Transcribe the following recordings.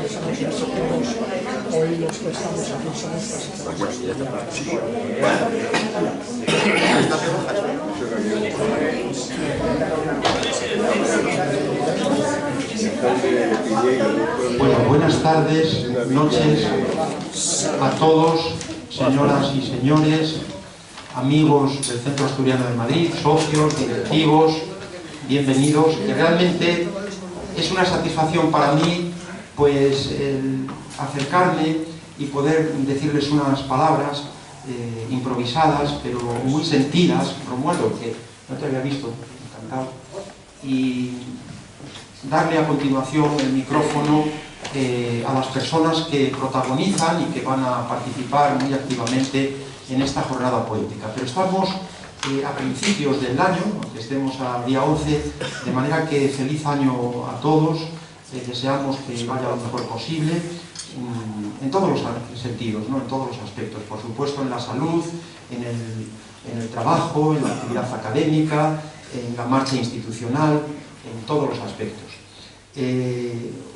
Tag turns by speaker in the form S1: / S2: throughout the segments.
S1: Hoy los que estamos aquí somos casi
S2: Bueno, buenas tardes, noches a todos, señoras y señores, amigos del Centro Asturiano de Madrid, socios, directivos, bienvenidos. Que realmente es una satisfacción para mí, pues, el acercarme y poder decirles unas palabras improvisadas, pero muy sentidas. Romualdo, que no te había visto, encantado, y darle a continuación el micrófono a las personas que protagonizan y que van a participar muy activamente en esta jornada poética. Pero estamos a principios del año, aunque estemos al día 11, de manera que feliz año a todos, deseamos que vaya lo mejor posible, en todos los sentidos, ¿no? En todos los aspectos, por supuesto en la salud, en el trabajo, en la actividad académica, en la marcha institucional, en todos los aspectos.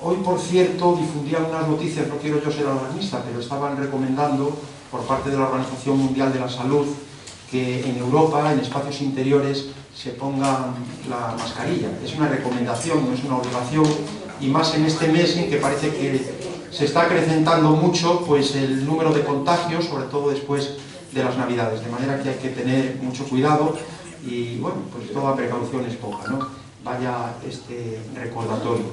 S2: Hoy, por cierto, difundían unas noticias, no quiero yo ser alarmista, pero estaban recomendando por parte de la Organización Mundial de la Salud que en Europa, en espacios interiores, se pongan la mascarilla. Es una recomendación, no es una obligación, y más en este mes en que parece que se está acrecentando mucho pues, el número de contagios, sobre todo después de las Navidades, de manera que hay que tener mucho cuidado y, bueno, pues toda precaución es poca, ¿no? Vaya este recordatorio.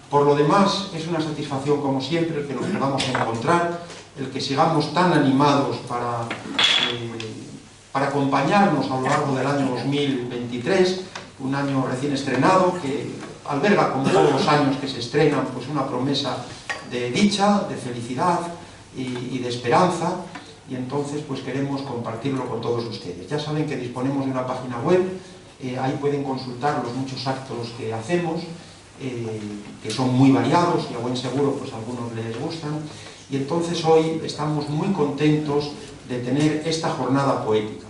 S2: Por lo demás, es una satisfacción, como siempre, el que nos podamos encontrar, el que sigamos tan animados para acompañarnos a lo largo del año 2023, un año recién estrenado, que alberga, como todos los años que se estrenan, pues una promesa de dicha, de felicidad y de esperanza, y entonces pues queremos compartirlo con todos ustedes. Ya saben que disponemos de una página web, ahí pueden consultar los muchos actos que hacemos, que son muy variados y a buen seguro pues a algunos les gustan, y entonces hoy estamos muy contentos de tener esta jornada poética,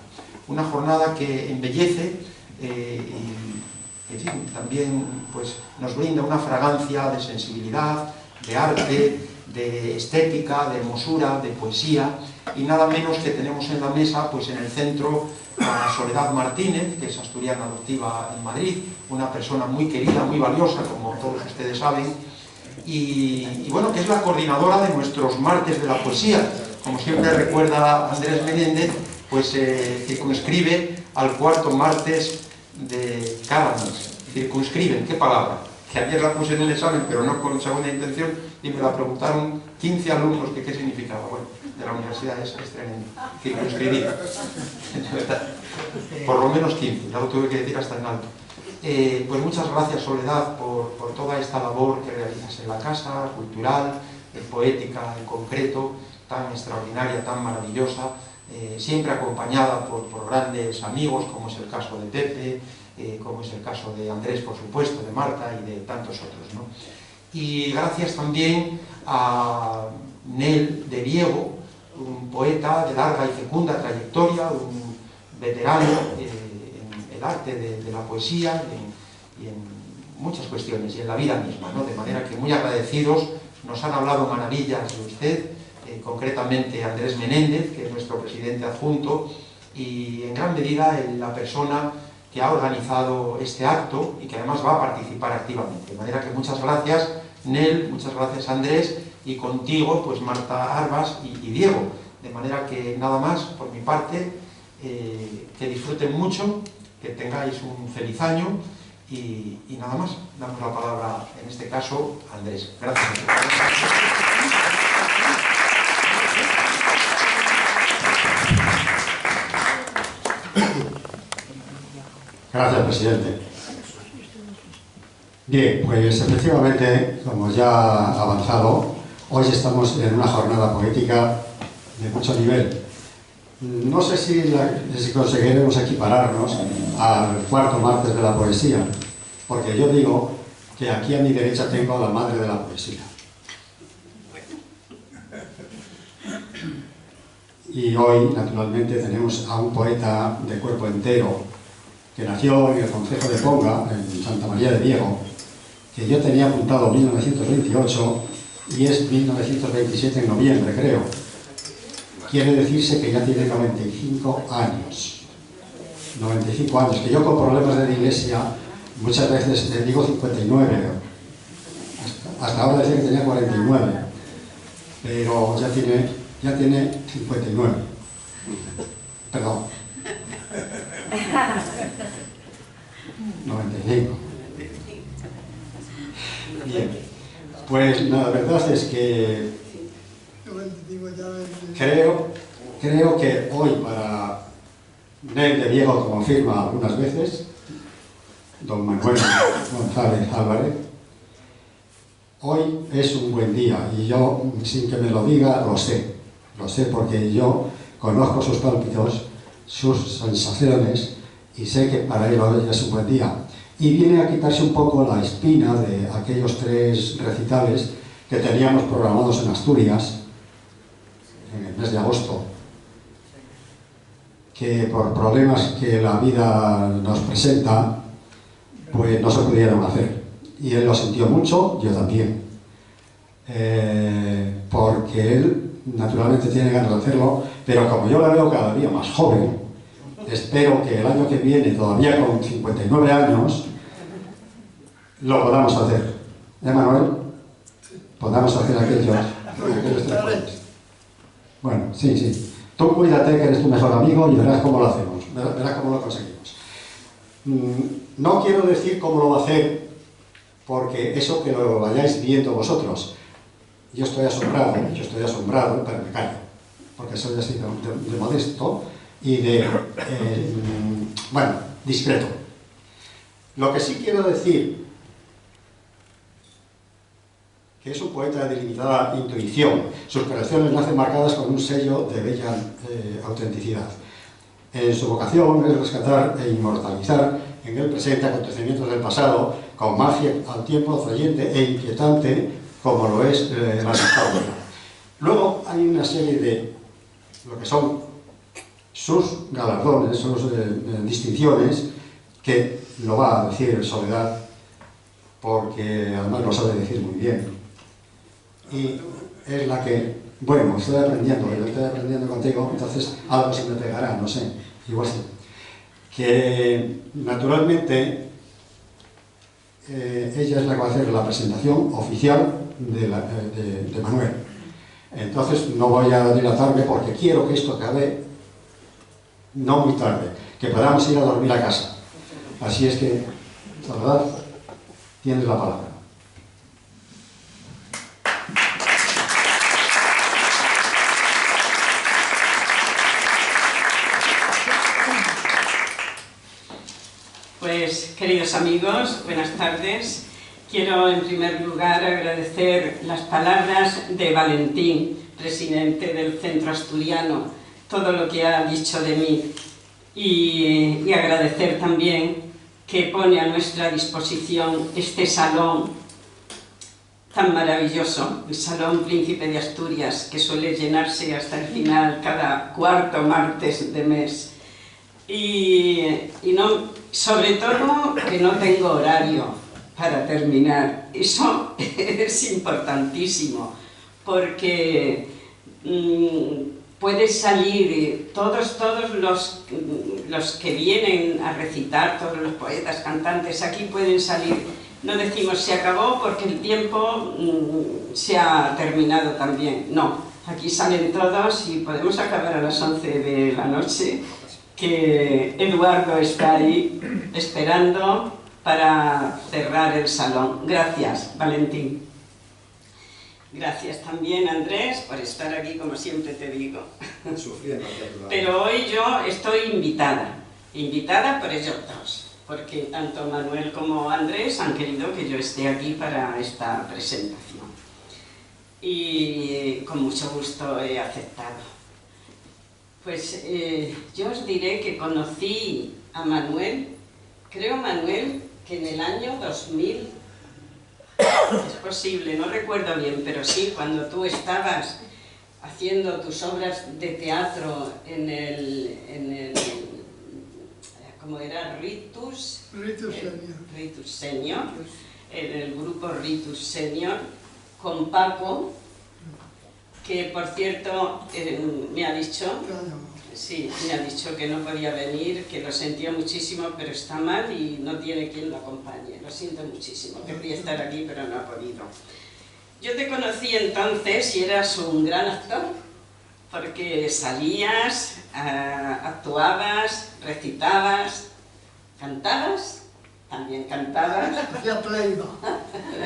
S2: una jornada que embellece y en fin, también pues, nos brinda una fragancia de sensibilidad, de arte, de estética, de hermosura, de poesía, y nada menos que tenemos en la mesa, pues en el centro, a Soledad Martínez, que es asturiana adoptiva en Madrid, una persona muy querida, muy valiosa, como todos ustedes saben, y bueno, que es la coordinadora de nuestros martes de la poesía. Como siempre recuerda Andrés Menéndez, pues circunscribe al cuarto martes de cada mes. Circunscriben, ¿qué palabra? Que ayer la puse en el examen, pero no con segunda intención, y me la preguntaron 15 alumnos que qué significaba. Bueno, de la universidad es tremendo. Circunscribir. Por lo menos 15, ya lo tuve que decir hasta en alto. Pues muchas gracias, Soledad, por toda esta labor que realizas en la casa, cultural, poética en concreto, tan extraordinaria, tan maravillosa, siempre acompañada por grandes amigos, como es el caso de Pepe, como es el caso de Andrés, por supuesto, de Marta y de tantos otros, ¿no? Y gracias también a Nel de Diego, un poeta de larga y fecunda trayectoria, un veterano en el arte de la poesía y en muchas cuestiones, y en la vida misma, ¿no? De manera que muy agradecidos, nos han hablado maravillas de usted, concretamente Andrés Menéndez, que es nuestro presidente adjunto, y en gran medida la persona que ha organizado este acto y que además va a participar activamente. De manera que muchas gracias, Nel, muchas gracias, Andrés, y contigo, pues Marta Arbas y Diego. De manera que nada más, por mi parte, que disfruten mucho, que tengáis un feliz año y nada más. Damos la palabra, en este caso, a Andrés. Gracias.
S3: Gracias, presidente. Bien, pues efectivamente, como ya ha avanzado, hoy estamos en una jornada poética de mucho nivel. No sé si conseguiremos equipararnos al cuarto martes de la poesía, porque yo digo que aquí a mi derecha tengo a la madre de la poesía. Y hoy, naturalmente, tenemos a un poeta de cuerpo entero, que nació en el concejo de Ponga, en Santa María de Diego, que yo tenía apuntado en 1928 y es 1927 en noviembre, creo. Quiere decirse que ya tiene 95 años. 95 años, que yo con problemas de iglesia muchas veces le digo 59. Hasta ahora decía que tenía 49, pero ya tiene 59. Perdón. 95. Bien. Pues la verdad es que creo que hoy para Nel de Diego, como afirma algunas veces don Manuel González Álvarez, hoy es un buen día y yo, sin que me lo diga, lo sé porque yo conozco sus pálpitos, sus sensaciones y sé que para él hoy es un buen día. Y viene a quitarse un poco la espina de aquellos 3 recitales que teníamos programados en Asturias en el mes de agosto, que por problemas que la vida nos presenta, pues no se pudieron hacer. Y él lo sintió mucho, yo también. Porque él, naturalmente, tiene ganas de hacerlo, pero como yo la veo cada día más joven, espero que el año que viene, todavía con 59 años, lo podamos hacer. Manuel? Podamos hacer aquellos 3 poemas. Bueno, sí. Tú cuídate, que eres tu mejor amigo, y verás cómo lo hacemos, verás cómo lo conseguimos. No quiero decir cómo lo va a hacer, porque eso que lo vayáis viendo vosotros. Yo estoy asombrado, pero me callo, porque soy así de modesto y de, discreto. Lo que sí quiero decir, que es un poeta de limitada intuición. Sus creaciones nacen marcadas con un sello de bella autenticidad. Su vocación es rescatar e inmortalizar en el presente acontecimientos del pasado, con magia al tiempo atrayente e inquietante, como lo es la nostalgia. Luego hay una serie de lo que son sus galardones, sus distinciones, que lo va a decir Soledad, porque además lo sabe decir muy bien. Y es la que, bueno, estoy aprendiendo contigo, entonces algo se me pegará, no sé, igual sí. Que naturalmente ella es la que va a hacer la presentación oficial de Manuel. Entonces no voy a dilatarme porque quiero que esto acabe no muy tarde, que podamos ir a dormir a casa. Así es que, la verdad, tienes la palabra.
S4: Pues, queridos amigos, buenas tardes. Quiero, en primer lugar, agradecer las palabras de Valentín, presidente del Centro Asturiano, todo lo que ha dicho de mí, y agradecer también que pone a nuestra disposición este salón tan maravilloso, el Salón Príncipe de Asturias, que suele llenarse hasta el final, cada cuarto martes de mes. Y no, sobre todo que no tengo horario para terminar. Eso es importantísimo, porque puedes salir, todos los que vienen a recitar, todos los poetas, cantantes, aquí pueden salir. No decimos se acabó porque el tiempo se ha terminado también. No, aquí salen todos y podemos acabar a las 11 de la noche, que Eduardo está ahí esperando para cerrar el salón. Gracias, Valentín. Gracias también, Andrés, por estar aquí, como siempre te digo. Pero hoy yo estoy invitada por ellos dos, porque tanto Manuel como Andrés han querido que yo esté aquí para esta presentación. Y con mucho gusto he aceptado. Pues yo os diré que conocí a Manuel, creo, Manuel, que en el año 2000, es posible, no recuerdo bien, pero sí, cuando tú estabas haciendo tus obras de teatro en el ¿cómo era? Ritus Senior, en el grupo Ritus Senior, con Paco, que por cierto me ha dicho, sí, me ha dicho que no podía venir, que lo sentía muchísimo, pero está mal y no tiene quien lo acompañe. Lo siento muchísimo, querría estar aquí, pero no ha podido. Yo te conocí entonces y eras un gran actor, porque salías, actuabas, recitabas, cantabas, también cantabas.
S1: Hacía playback.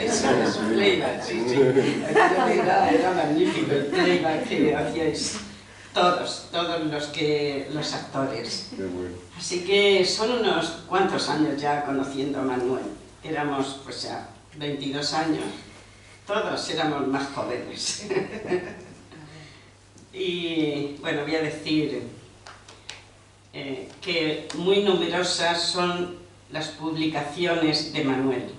S4: Eso es playback, sí, sí. Era magnífico el playback que hacíais todos los actores.
S5: Qué bueno.
S4: Así que son unos cuantos años ya conociendo a Manuel. Éramos pues ya 22 años, todos éramos más jóvenes. Y bueno, voy a decir que muy numerosas son las publicaciones de Manuel.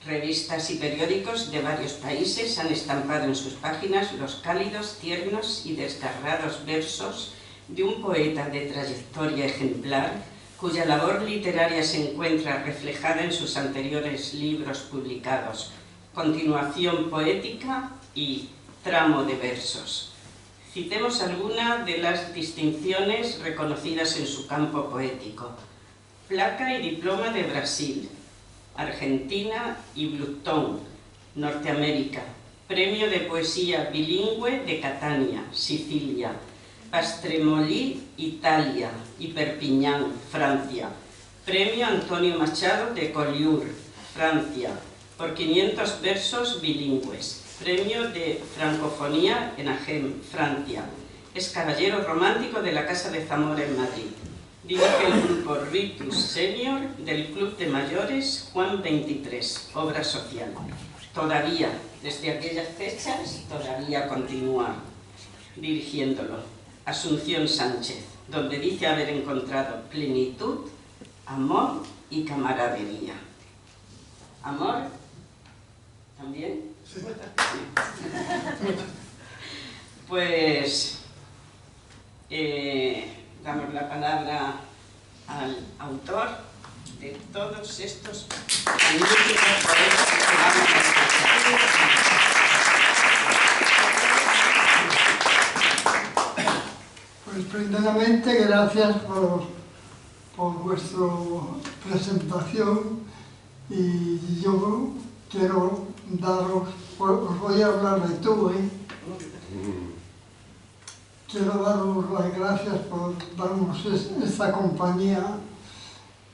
S4: Revistas y periódicos de varios países han estampado en sus páginas los cálidos, tiernos y desgarrados versos de un poeta de trayectoria ejemplar, cuya labor literaria se encuentra reflejada en sus anteriores libros publicados, Continuación poética y Tramo de versos. Citemos alguna de las distinciones reconocidas en su campo poético: Placa y diploma de Brasil, Argentina y Bluetón, Norteamérica, Premio de Poesía Bilingüe de Catania, Sicilia, Pastremolí, Italia y Perpiñán, Francia, Premio Antonio Machado de Collioure, Francia, por 500 versos bilingües, Premio de Francofonía en Agen, Francia. Es caballero romántico de la Casa de Zamora en Madrid. Dirige el grupo Ritus Senior del Club de Mayores Juan 23, obra social. Todavía, desde aquellas fechas, todavía continúa dirigiéndolo. Asunción Sánchez, donde dice haber encontrado plenitud, amor y camaradería. ¿Amor? ¿También?
S1: Sí.
S4: Pues damos la palabra al autor de todos estos magníficos poemas que vamos a escuchar.
S1: Pues primeramente gracias por vuestra presentación, y yo quiero daros, os voy a hablar de tú, Quiero daros las gracias por darnos esta compañía,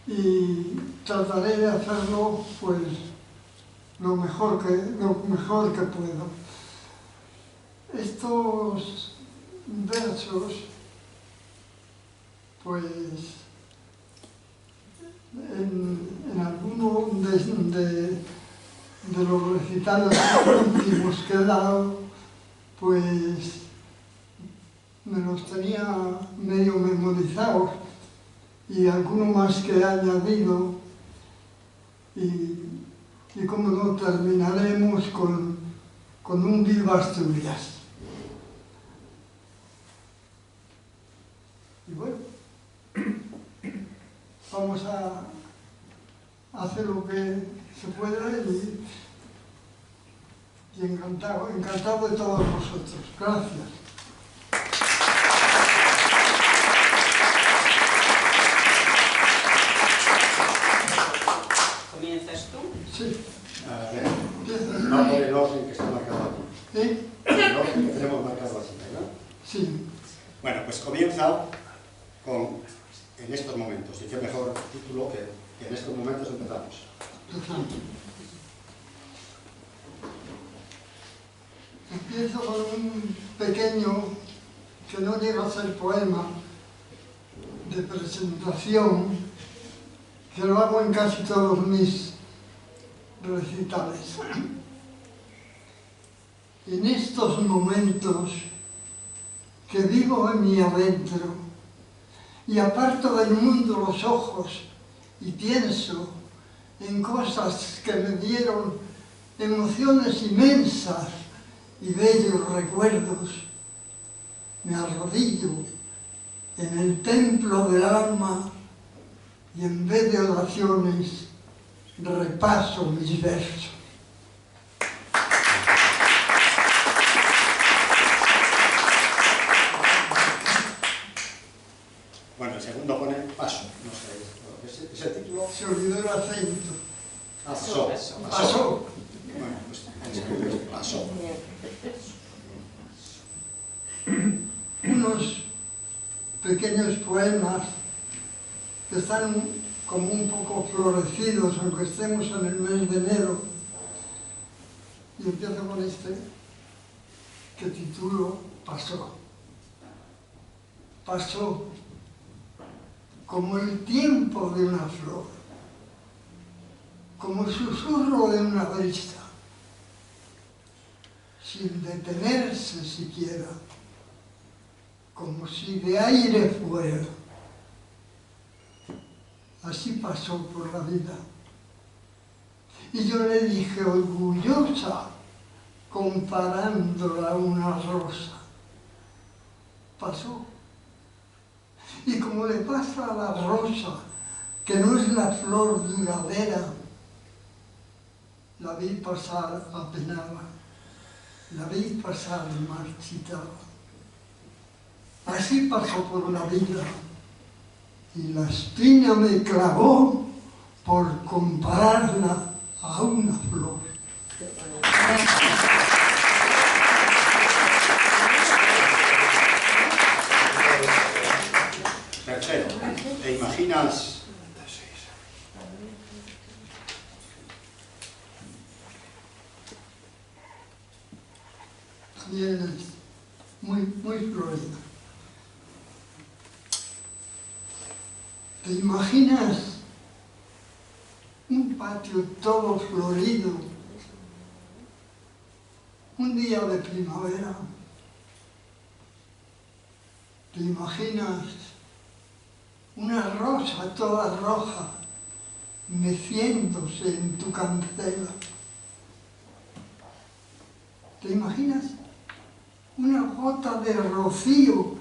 S1: y trataré de hacerlo pues lo mejor que puedo. Estos versos, pues en alguno de los recitales últimos que he dado, pues me los tenía medio memorizados, y alguno más que he añadido, y como no, terminaremos con un Viva Asturias. Y bueno, vamos a hacer lo que se pueda, y encantado de todos vosotros. Gracias.
S4: ¿Comienzas tú?
S1: Sí.
S3: No por el orden que está marcado aquí.
S1: ¿Sí?
S3: El orden que tenemos marcado así, ¿verdad?
S1: Sí.
S3: Bueno, pues comienza con en estos momentos, y qué mejor título que en estos momentos empezamos.
S1: Empiezo con un pequeño, que no llega a ser poema, de presentación, que lo hago en casi todos mis recitales. En estos momentos que vivo en mi adentro y aparto del mundo los ojos y pienso en cosas que me dieron emociones inmensas y bellos recuerdos, me arrodillo en el templo del alma y en vez de oraciones repaso mis versos.
S3: Pasó.
S1: Pasó.
S3: Bueno, pues pasó.
S1: Unos pequeños poemas que están como un poco florecidos, aunque estemos en el mes de enero. Y empiezo con este, que titulo Pasó. Pasó como el tiempo de una flor, como el susurro de una brisa, sin detenerse siquiera, como si de aire fuera. Así pasó por la vida. Y yo le dije, orgullosa, comparándola a una rosa. Pasó. Y como le pasa a la rosa, que no es la flor duradera, la vi pasar apenada, la vi pasar marchitada. Así pasó por la vida. Y la espina me clavó por compararla a una flor.
S3: Tercero, ¿te imaginas?
S1: También es muy florida. ¿Te imaginas un patio todo florido, un día de primavera? ¿Te imaginas una rosa toda roja meciéndose en tu cancela? ¿Te imaginas una gota de rocío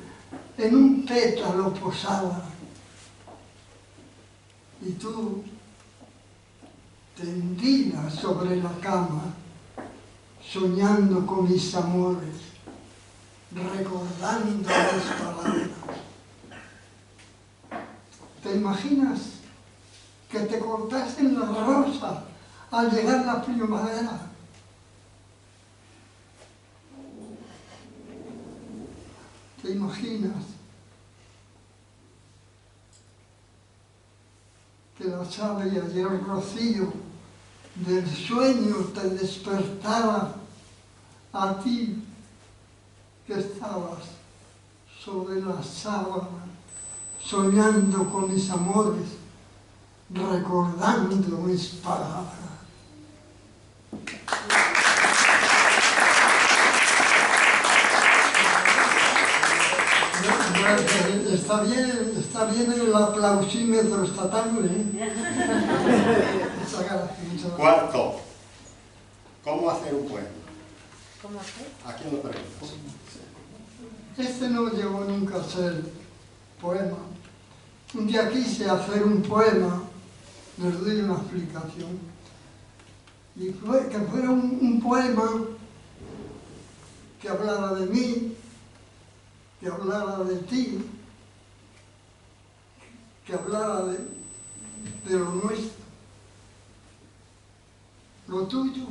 S1: en un pétalo posada? Y tú, tendida sobre la cama, soñando con mis amores, recordando las palabras. ¿Te imaginas que te cortasen la rosa al llegar la primavera? ¿Te imaginas que la savia y el rocío del sueño te despertara a ti que estabas sobre la sábana, soñando con mis amores, recordando mis palabras? Está bien el aplausímetro estatable, ¿eh?
S3: Cuarto, ¿cómo hacer un poema?
S5: ¿Cómo hacer?
S3: ¿A quién lo preguntas?
S1: Este no llegó nunca a ser poema. Un día quise hacer un poema, les doy una explicación, y que fuera un poema que hablara de mí, que hablara de ti, que hablara de lo nuestro. Lo tuyo,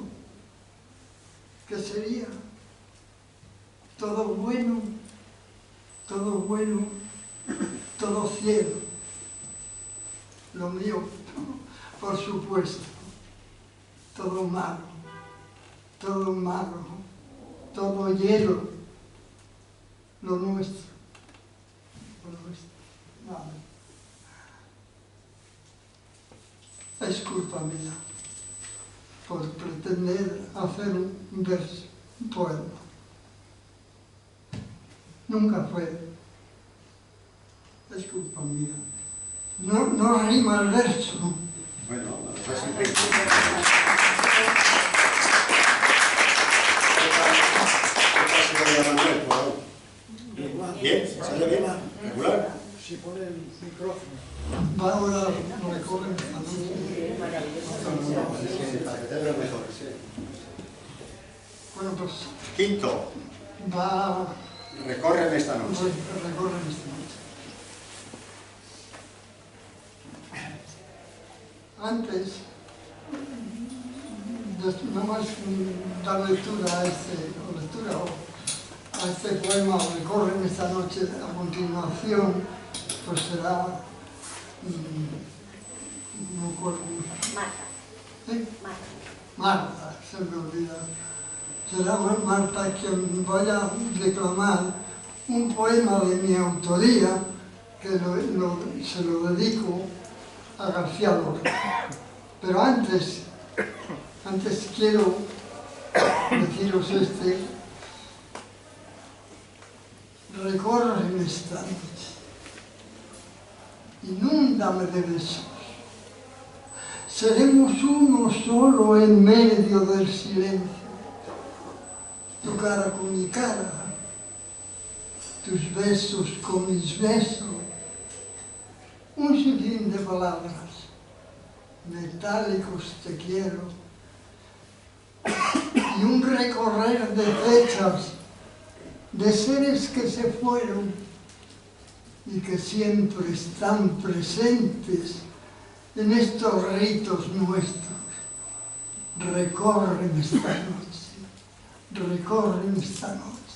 S1: ¿qué sería? Todo bueno, todo cielo. Lo mío, por supuesto, todo malo, todo hielo. Lo nuestro, vale. Es culpa mía por pretender hacer un verso, un poema. Nunca fue. Es culpa mía. No rima el verso.
S3: Bueno, es un ritmo. Bien, ¿sale bien? ¿Regular?
S1: Si pone el micrófono. Va ahora, recoge esta noche.
S3: Para que te veas mejor.
S1: Bueno, pues
S3: Quinto,
S1: va.
S3: recorren esta noche.
S1: Recorren esta noche. Antes Nomás dar lectura a este poema, Recorren esta noche. A continuación, pues será, no me acuerdo.
S5: Marta.
S1: ¿Eh?
S5: Marta.
S1: Marta, se me olvida. Será Marta quien vaya a declamar un poema de mi autoría que se lo dedico a García Lorca. Pero antes quiero deciros recorren esta noche, inúndame de besos, seremos uno solo en medio del silencio, tu cara con mi cara, tus besos con mis besos, un sinfín de palabras, metálicos te quiero, y un recorrer de fechas, de seres que se fueron y que siempre están presentes en estos ritos nuestros. Recorren esta noche,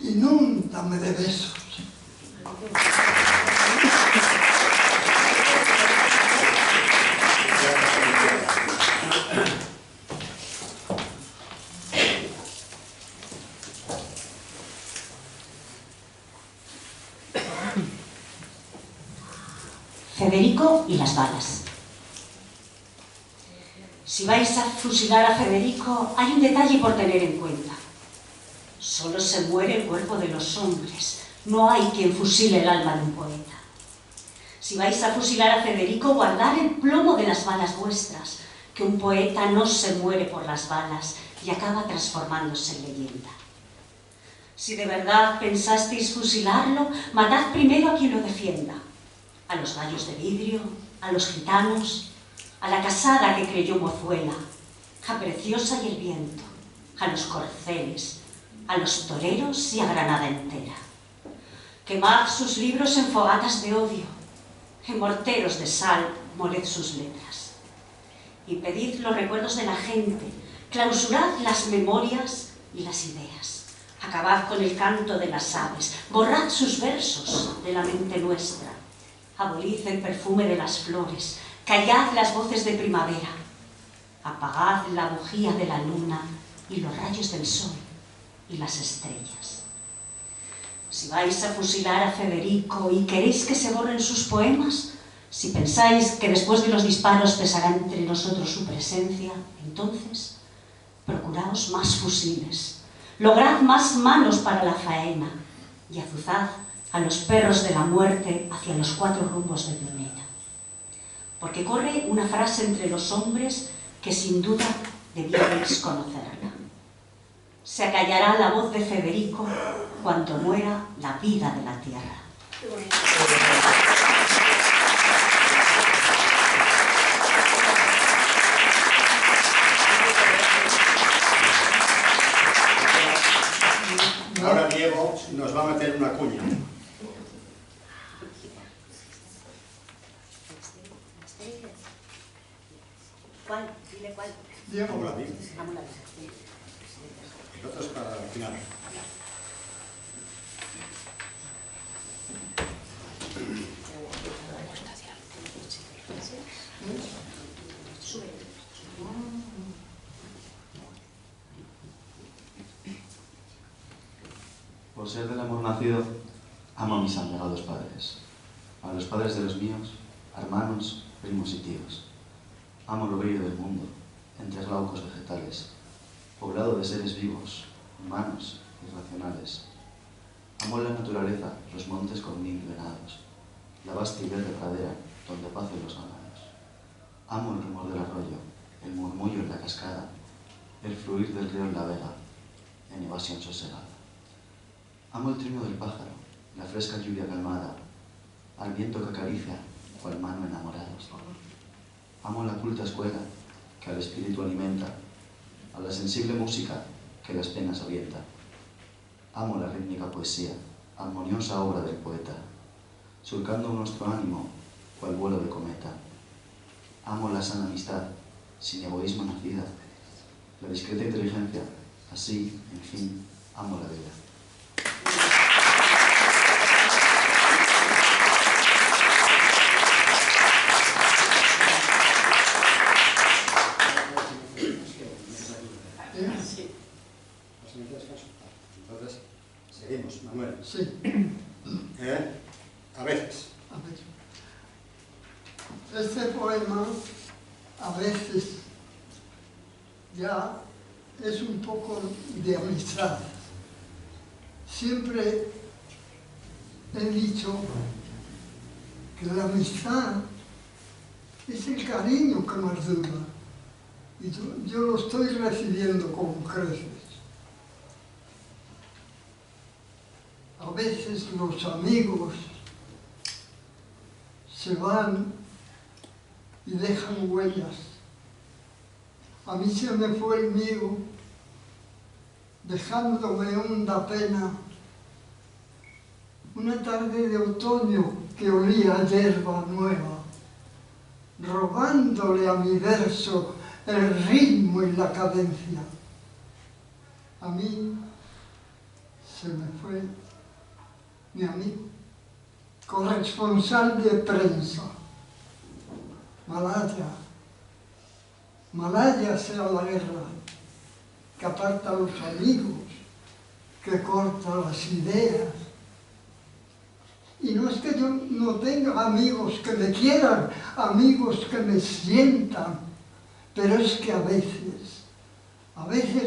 S1: inúndame de besos.
S5: Federico y las balas. Si vais a fusilar a Federico, hay un detalle por tener en cuenta. Solo se muere el cuerpo de los hombres. No hay quien fusile el alma de un poeta. Si vais a fusilar a Federico, guardad el plomo de las balas vuestras, que un poeta no se muere por las balas y acaba transformándose en leyenda. Si de verdad pensasteis fusilarlo, matad primero a quien lo defienda. A los gallos de vidrio, a los gitanos, a la casada que creyó mozuela, a Preciosa y el viento, a los corceles, a los toreros y a Granada entera. Quemad sus libros en fogatas de odio, en morteros de sal moled sus letras. Y pedid los recuerdos de la gente, clausurad las memorias y las ideas. Acabad con el canto de las aves, borrad sus versos de la mente nuestra. Abolid el perfume de las flores, callad las voces de primavera, apagad la bujía de la luna y los rayos del sol y las estrellas. Si vais a fusilar a Federico y queréis que se borren sus poemas, si pensáis que después de los disparos pesará entre nosotros su presencia, entonces procuraos más fusiles, lograd más manos para la faena y azuzad a los perros de la muerte hacia los 4 rumbos de Pionera. Porque corre una frase entre los hombres que sin duda debíais conocerla. Se acallará la voz de Federico cuando muera la vida de la tierra.
S3: Ahora Diego nos va a meter una cuña.
S5: ¿Cuál? Dile cuál.
S1: Diego.
S3: Vamos a ver.
S5: Vamos a ver.
S3: El otro es para el final.
S6: Por ser del amor nacido, amo a mis abnegados padres, a los padres de los míos, hermanos, primos y tíos. Amo el brillo del mundo, entre glaucos vegetales, poblado de seres vivos, humanos y racionales. Amo la naturaleza, los montes con 1000 venados, la vasta y verde pradera donde pacen los ganados. Amo el rumor del arroyo, el murmullo en la cascada, el fluir del río en la vega, en evasión sosegada. Amo el trino del pájaro, la fresca lluvia calmada, al viento que acaricia, cual mano enamorada. Amo la culta escuela, que al espíritu alimenta, a la sensible música, que las penas avienta. Amo la rítmica poesía, armoniosa obra del poeta, surcando nuestro ánimo, cual vuelo de cometa. Amo la sana amistad, sin egoísmo nacida, la discreta inteligencia, así, en fin, amo la vida.
S3: Entonces, seguimos, Manuel.
S1: Sí.
S3: A veces.
S1: A ver. Este poema a veces ya es un poco de amistad. Siempre he dicho que la amistad es el cariño que más dura. Y yo lo estoy recibiendo con creces. A veces los amigos se van y dejan huellas. A mí se me fue el mío, dejándome honda pena, una tarde de otoño que olía a hierba nueva, robándole a mi verso el ritmo y la cadencia. A mí se me fue mi amigo, corresponsal de prensa, Malaya. Malaya sea la guerra, que aparta a los amigos, que corta las ideas. Y no es que yo no tenga amigos que me quieran, amigos que me sientan, pero es que a veces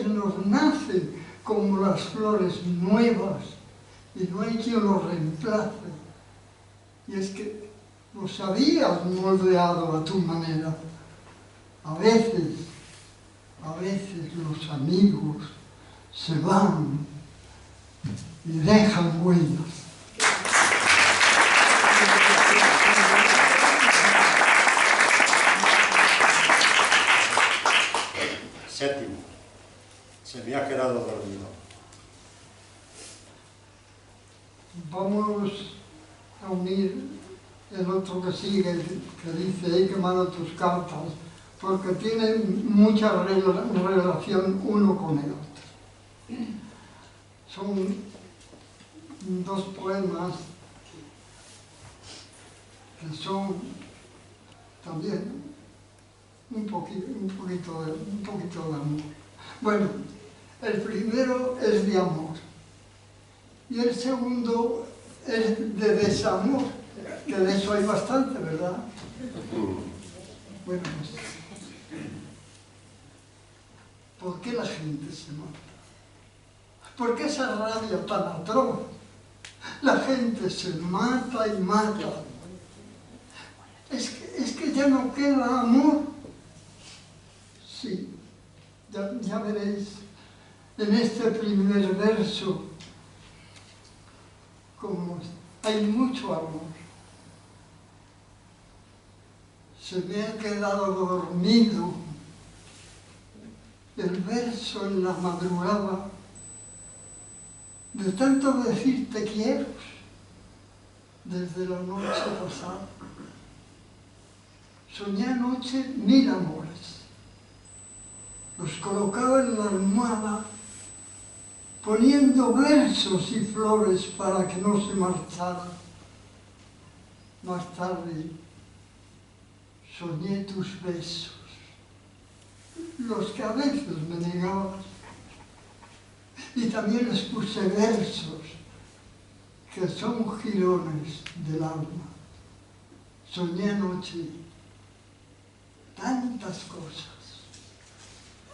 S1: nos nacen como las flores nuevas y no hay quien los reemplace. Y es que los habías moldeado a tu manera. A veces los amigos se van y dejan huellas.
S3: Séptimo. Se me ha quedado dormido.
S1: Vamos a unir el otro que sigue, que dice: he quemado tus cartas, porque tienen mucha relación uno con el otro. Son dos poemas que son también un poquito de amor. Bueno, el primero es de amor y el segundo es de desamor, que de eso hay bastante, ¿verdad? Bueno, pues, ¿por qué la gente se mata? ¿Por qué esa rabia tan atroz? La gente se mata y mata. Es que ya no queda amor. Sí, ya veréis en este primer verso como hay mucho amor. Se me ha quedado dormido el verso en la madrugada de tanto decir te quiero desde la noche pasada. Soñé anoche 1000 amores. Los colocaba en la almohada poniendo versos y flores para que no se marcharan. Más tarde soñé tus besos, los que a veces me negabas, y también les puse versos que son jirones del alma. Soñé anoche tantas cosas.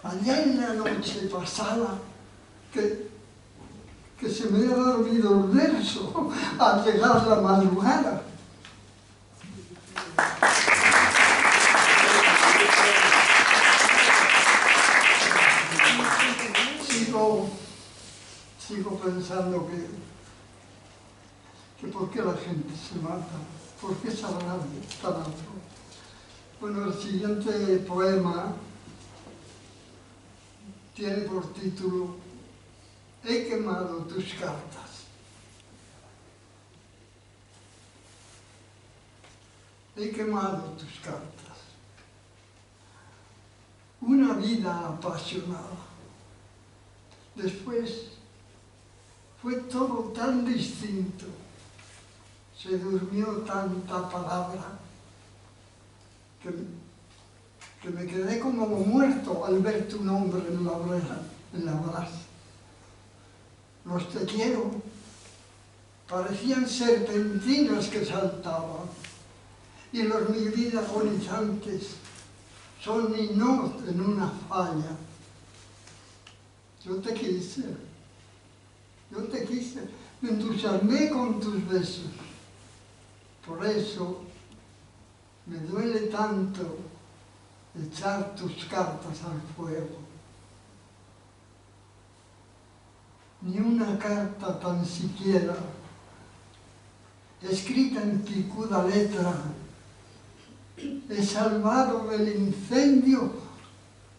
S1: Allá en la noche pasada que se me había dormido el verso al llegar la madrugada. Sigo pensando que por qué la gente se mata, por qué esa rabia tan atroz. Bueno, el siguiente poema tiene por título He quemado tus cartas. He quemado tus cartas. Una vida apasionada. Después fue todo tan distinto. Se durmió tanta palabra que me quedé como muerto al ver tu nombre en la brasa. Los te quiero parecían serpentinas que saltaban, y los mi vida agonizantes son ninos en una falla. Yo te quise, me entusiasmé con tus besos. Por eso me duele tanto echar tus cartas al fuego. Ni una carta tan siquiera, escrita en picuda letra, he salvado del incendio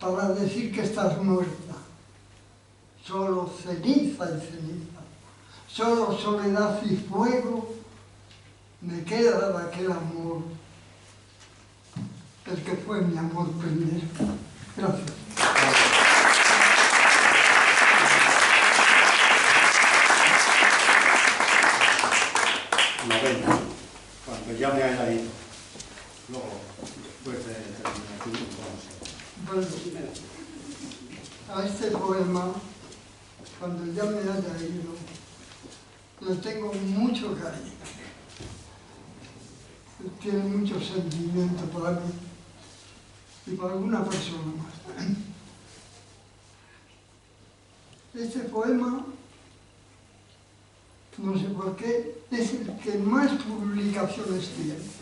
S1: para decir que estás muerta. Solo ceniza y ceniza, solo soledad y fuego me queda de aquel amor, el que fue mi amor primero. Gracias.
S3: Novena, cuando ya me haya ido. Luego, después de terminar tú, vamos
S1: Bueno, a este poema, cuando ya me haya ido, le tengo mucho cariño. Tiene mucho sentimiento para mí y para alguna persona más. Este poema, no sé por qué, es el que más publicaciones tiene.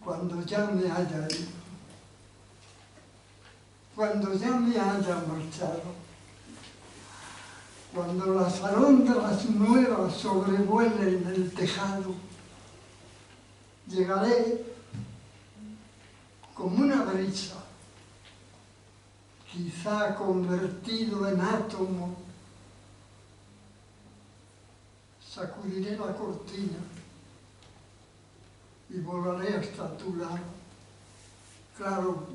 S1: Cuando ya me haya ido, cuando ya me haya marchado, cuando las alondras nuevas sobrevuelen el tejado, llegaré como una brisa, quizá convertido en átomo, sacudiré la cortina y volaré hasta tu lado. Claro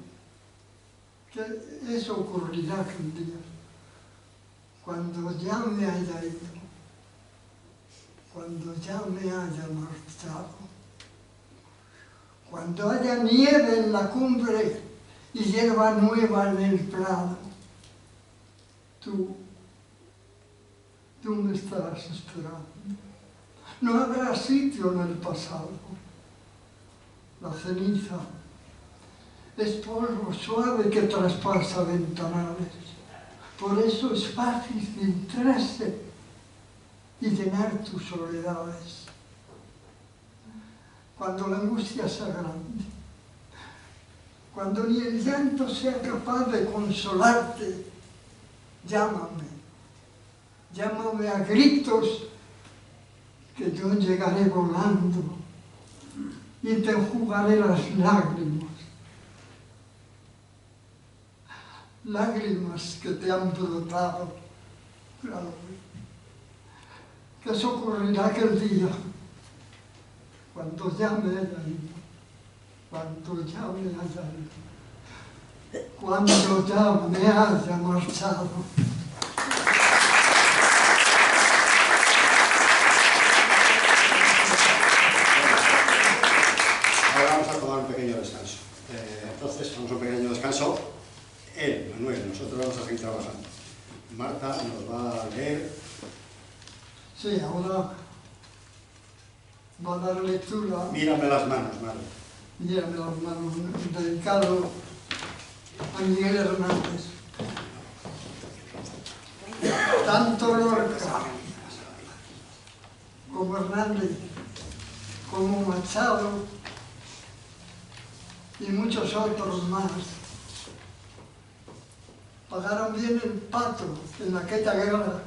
S1: que eso ocurrirá aquel día, cuando ya me haya ido, cuando ya me haya marchado, cuando haya nieve en la cumbre y hierba nueva en el prado, tú me estarás esperando. No habrá sitio en el pasado. La ceniza es polvo suave que traspasa ventanales. Por eso es fácil filtrarse y llenar tus soledades. Cuando la angustia sea grande, cuando ni el llanto sea capaz de consolarte, llámame. Llámame a gritos que yo llegaré volando y te enjugaré las lágrimas. Lágrimas que te han brotado, claro, que eso ocurrirá aquel día, cuando ya me haya ido, cuando ya me haya ido, cuando ya me haya marchado.
S3: Ahora vamos a tomar un pequeño descanso. Entonces, vamos a un pequeño descanso. Él, Manuel, nosotros vamos a seguir trabajando. Marta nos va a leer.
S1: Sí, ahora va a dar lectura.
S3: Mírame las manos, Marta.
S1: Mírame las manos, dedicado a Miguel Hernández. Tanto Lorca como Hernández, como Machado y muchos otros más pagaron bien el pato en aquella guerra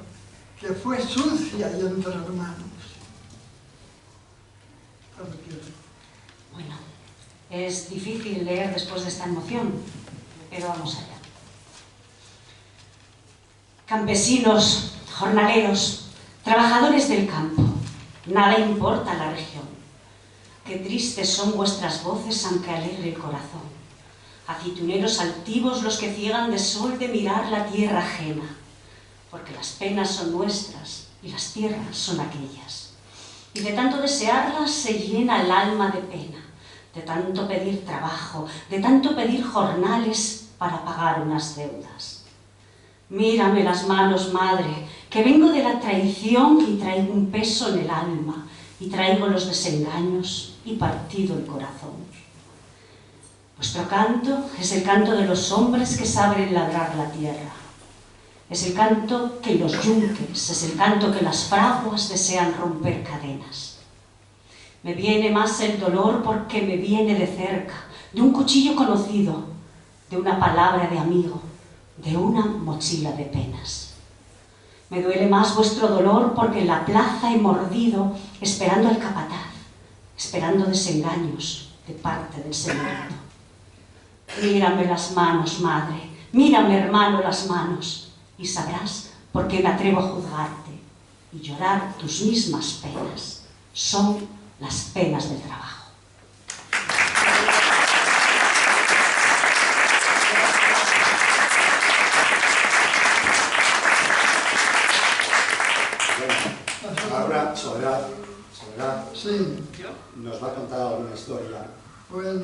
S1: que fue sucia y entre hermanos.
S5: Bueno, es difícil leer después de esta emoción, pero vamos allá. Campesinos, jornaleros, trabajadores del campo, nada importa la región. qué tristes son vuestras voces aunque alegre el corazón. Aceituneros altivos los que ciegan de sol de mirar la tierra ajena, porque las penas son nuestras y las tierras son aquellas. Y de tanto desearlas se llena el alma de pena, de tanto pedir trabajo, de tanto pedir jornales para pagar unas deudas. Mírame las manos, madre, que vengo de la traición y traigo un peso en el alma, y traigo los desengaños y partido el corazón. Vuestro canto es el canto de los hombres que saben labrar la tierra. Es el canto que los yunques, es el canto que las fraguas desean romper cadenas. Me viene más el dolor porque me viene de cerca, de un cuchillo conocido, de una palabra de amigo, de una mochila de penas. Me duele más vuestro dolor porque en la plaza he mordido esperando al capataz, esperando desengaños de parte del señorito. Mírame las manos, madre, mírame, hermano, las manos, y sabrás por qué me atrevo a juzgarte y llorar tus mismas penas. Son las penas del trabajo.
S3: Ahora Soledad
S1: Sí,
S3: nos va a contar una historia.
S1: bueno,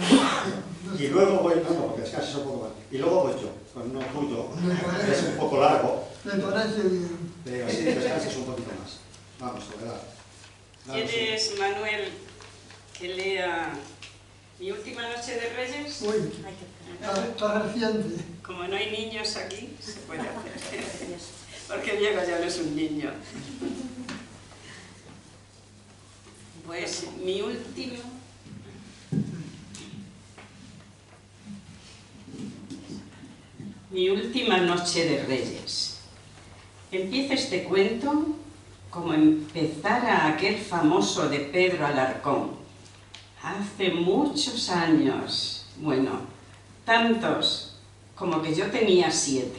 S3: Y luego voy, no, porque es casi un poco más. Y luego voy yo, con uno tuyo, que es un poco largo,
S1: me parece bien.
S3: pero así descansas un poquito más. Vamos, Soledad.
S4: ¿Quieres, Manuel, que lea Mi última noche de Reyes?
S1: Uy, está reciente.
S4: Como no hay niños aquí, se puede hacer. Porque Diego ya no es un niño. Pues mi última noche de Reyes. Empieza este cuento como empezara aquel famoso de Pedro Alarcón. Hace muchos años, bueno, tantos como que yo tenía 7.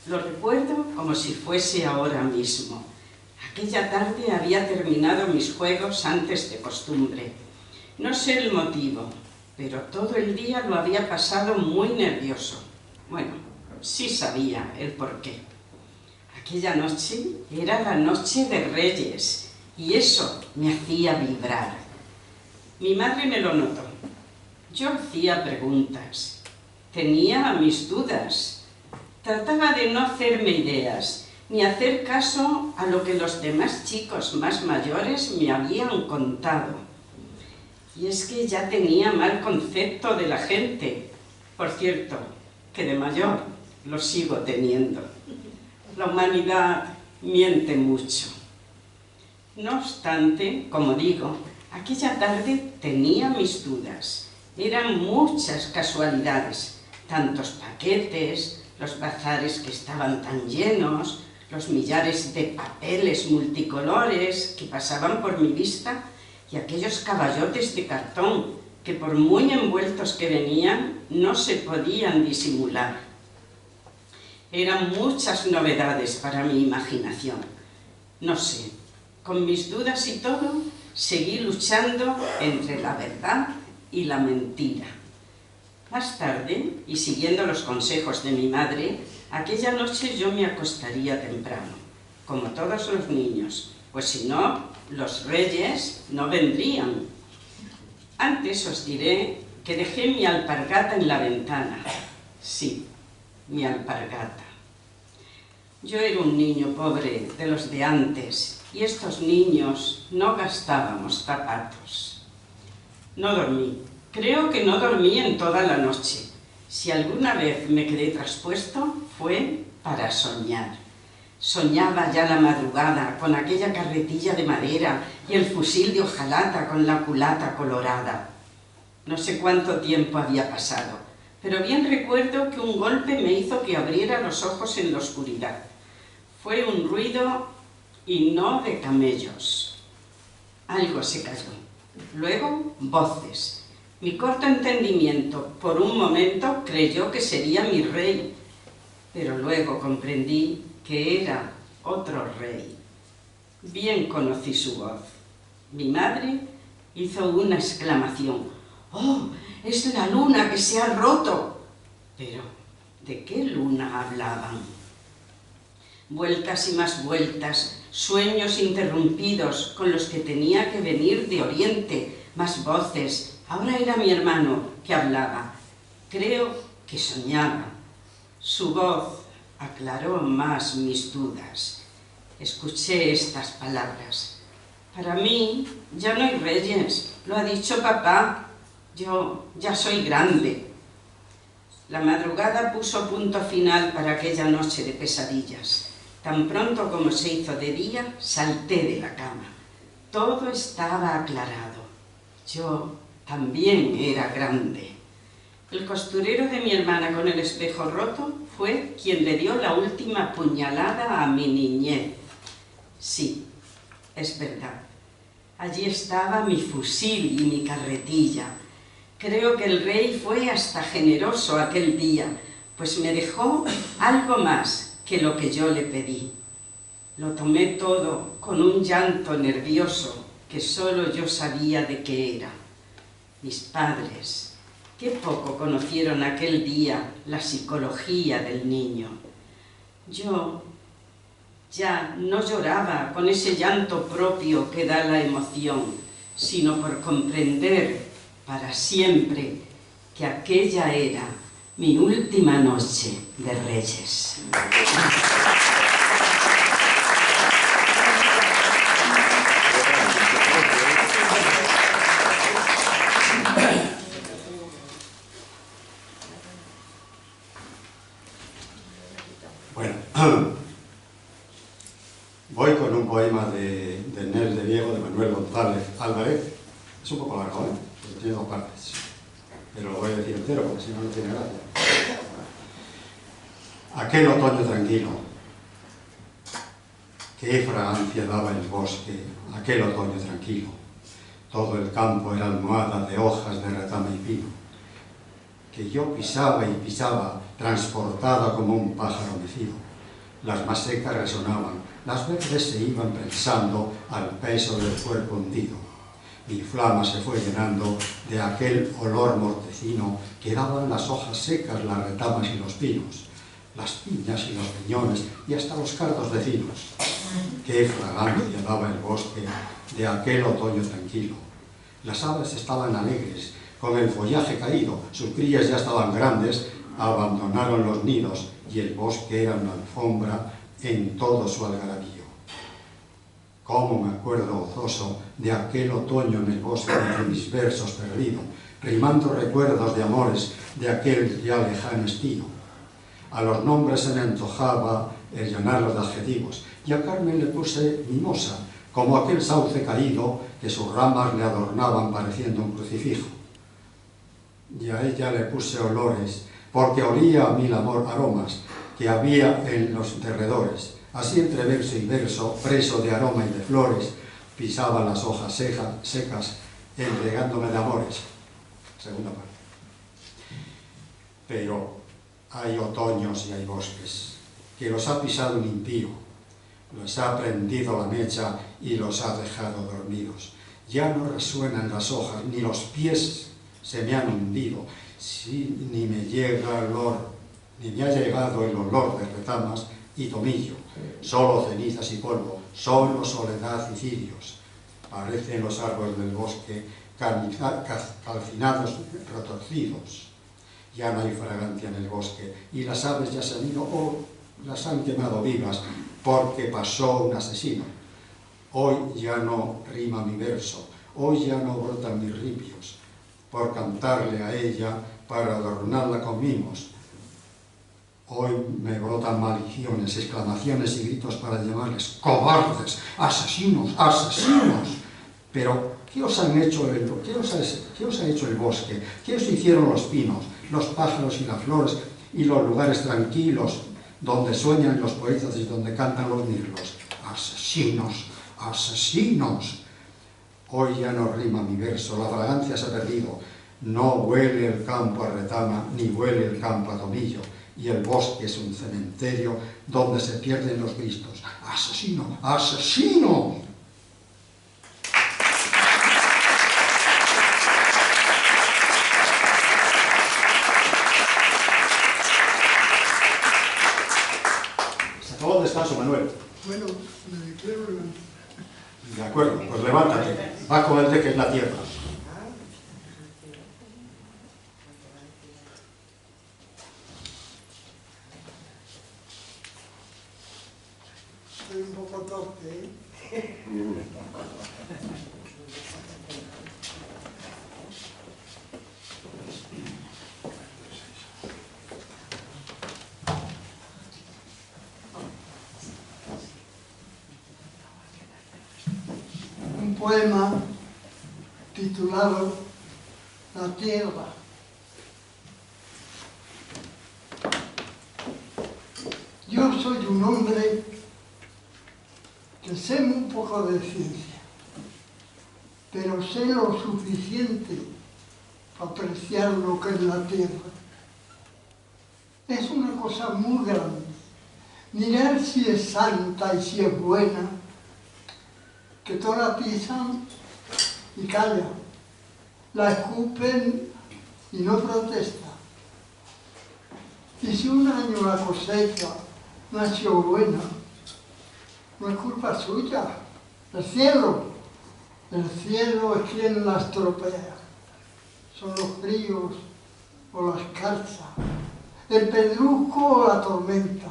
S4: Lo recuerdo como si fuese ahora mismo. Aquella tarde había terminado mis juegos antes de costumbre. No sé el motivo, pero todo el día lo había pasado muy nervioso. Bueno, sí sabía el porqué. Aquella noche era la noche de Reyes y eso me hacía vibrar. Mi madre me lo notó. Yo hacía preguntas, tenía mis dudas, trataba de no hacerme ideas ni hacer caso a lo que los demás chicos más mayores me habían contado. Y es que ya tenía mal concepto de la gente. Por cierto, que de mayor lo sigo teniendo. La humanidad miente mucho. No obstante, como digo, aquella tarde tenía mis dudas. Eran muchas casualidades, tantos paquetes, los bazares que estaban tan llenos, los millares de papeles multicolores que pasaban por mi vista y aquellos caballotes de cartón que por muy envueltos que venían no se podían disimular. Eran muchas novedades para mi imaginación. No sé, con mis dudas y todo, seguí luchando entre la verdad y la mentira. Más tarde, y siguiendo los consejos de mi madre, aquella noche yo me acostaría temprano, como todos los niños, pues si no, los reyes no vendrían. Antes os diré que dejé mi alpargata en la ventana. Sí, mi alpargata. Yo era un niño pobre de los de antes, y estos niños no gastábamos zapatos. No dormí. Creo que no dormí en toda la noche. Si alguna vez me quedé traspuesto, fue para soñar. Soñaba ya la madrugada con aquella carretilla de madera y el fusil de hojalata con la culata colorada. No sé cuánto tiempo había pasado, pero bien recuerdo que un golpe me hizo que abriera los ojos en la oscuridad. Fue un ruido y no de camellos. Algo se cayó. Luego, voces. Mi corto entendimiento, por un momento, creyó que sería mi rey, pero luego comprendí que era otro rey. Bien conocí su voz, mi madre hizo una exclamación. ¡Oh, es la luna que se ha roto! Pero, ¿de qué luna hablaban? Vueltas y más vueltas, sueños interrumpidos con los que tenía que venir de Oriente, más voces. Ahora era mi hermano que hablaba. Creo que soñaba. Su voz aclaró más mis dudas. Escuché estas palabras. Para mí ya no hay reyes, lo ha dicho papá. Yo ya soy grande. La madrugada puso punto final para aquella noche de pesadillas. Tan pronto como se hizo de día, salté de la cama. Todo estaba aclarado. Yo también era grande. El costurero de mi hermana con el espejo roto fue quien le dio la última puñalada a mi niñez. Sí, es verdad. Allí estaba mi fusil y mi carretilla. Creo que el rey fue hasta generoso aquel día, pues me dejó algo más que lo que yo le pedí. Lo tomé todo con un llanto nervioso que solo yo sabía de qué era. Mis padres, qué poco conocieron aquel día la psicología del niño. Yo ya no lloraba con ese llanto propio que da la emoción, sino por comprender para siempre que aquella era mi última noche de Reyes.
S3: Bueno, voy con un poema de Nel de Diego, de Manuel González Álvarez. Es un poco largo, porque tiene 2 partes, pero lo voy a decir entero porque si no, no tiene gracia. Aquel otoño tranquilo, qué fragancia daba el bosque, aquel otoño tranquilo. Todo el campo era almohada de hojas de retama y pino, que yo pisaba y pisaba, transportada como un pájaro mecido. Las más secas resonaban, las verdes se iban prensando al peso del cuerpo hundido. Mi flama se fue llenando de aquel olor mortecino que daban las hojas secas, las retamas y los pinos, las piñas y los piñones y hasta los cardos vecinos. Qué fragancia daba el bosque de aquel otoño tranquilo. Las aves estaban alegres, con el follaje caído, sus crías ya estaban grandes, abandonaron los nidos y el bosque era una alfombra en todo su algarabío. Cómo me acuerdo gozoso de aquel otoño en el bosque de mis versos perdido, rimando recuerdos de amores de aquel ya lejano estío. A los nombres se me antojaba el llenarlos de adjetivos, y a Carmen le puse mimosa, como aquel sauce caído que sus ramas le adornaban pareciendo un crucifijo. Y a ella le puse olores, porque olía a 1000 aromas que había en los derredores. Así entre verso y verso, preso de aroma y de flores, pisaba las hojas secas, entregándome de amores. Segunda parte. Pero hay otoños y hay bosques, que los ha pisado un impío, los ha prendido la mecha y los ha dejado dormidos. Ya no resuenan las hojas, ni los pies se me han hundido, ni me ha llegado el olor de retamas y tomillo, solo cenizas y polvo, solo soledad y cirios. Parecen los árboles del bosque calcinados, retorcidos. Ya no hay fragancia en el bosque y las aves ya se han ido o las han quemado vivas porque pasó un asesino. Hoy ya no rima mi verso, hoy ya no brotan mis ripios por cantarle a ella para adornarla con mimos. Hoy me brotan maldiciones, exclamaciones y gritos para llamarles cobardes, asesinos, asesinos. Pero, ¿qué os ha hecho el bosque? ¿Qué os hicieron los pinos, los pájaros y las flores y los lugares tranquilos donde sueñan los poetas y donde cantan los mirlos? Asesinos, asesinos. Hoy ya no rima mi verso, la fragancia se ha perdido. No huele el campo a retama, ni huele el campo a tomillo. Y el bosque es un cementerio donde se pierden los Cristos. ¡Asesino! ¡Asesino! despacho, Manuel.
S1: Bueno, me quiero levantar.
S3: De acuerdo, pues levántate. Va con el que es la tierra.
S1: Estoy un poco torpe, ¿eh? Un poema titulado La Tierra. Yo soy un hombre que sé muy poco de ciencia, pero sé lo suficiente para apreciar lo que es la Tierra. Es una cosa muy grande. Mirar si es santa y si es buena, que todos la pisan y callan, la escupen y no protestan. Y si un año la cosecha no ha sido buena, no es culpa suya, el cielo. El cielo es quien la estropea. Son los ríos o las carzas, el pedrusco o la tormenta.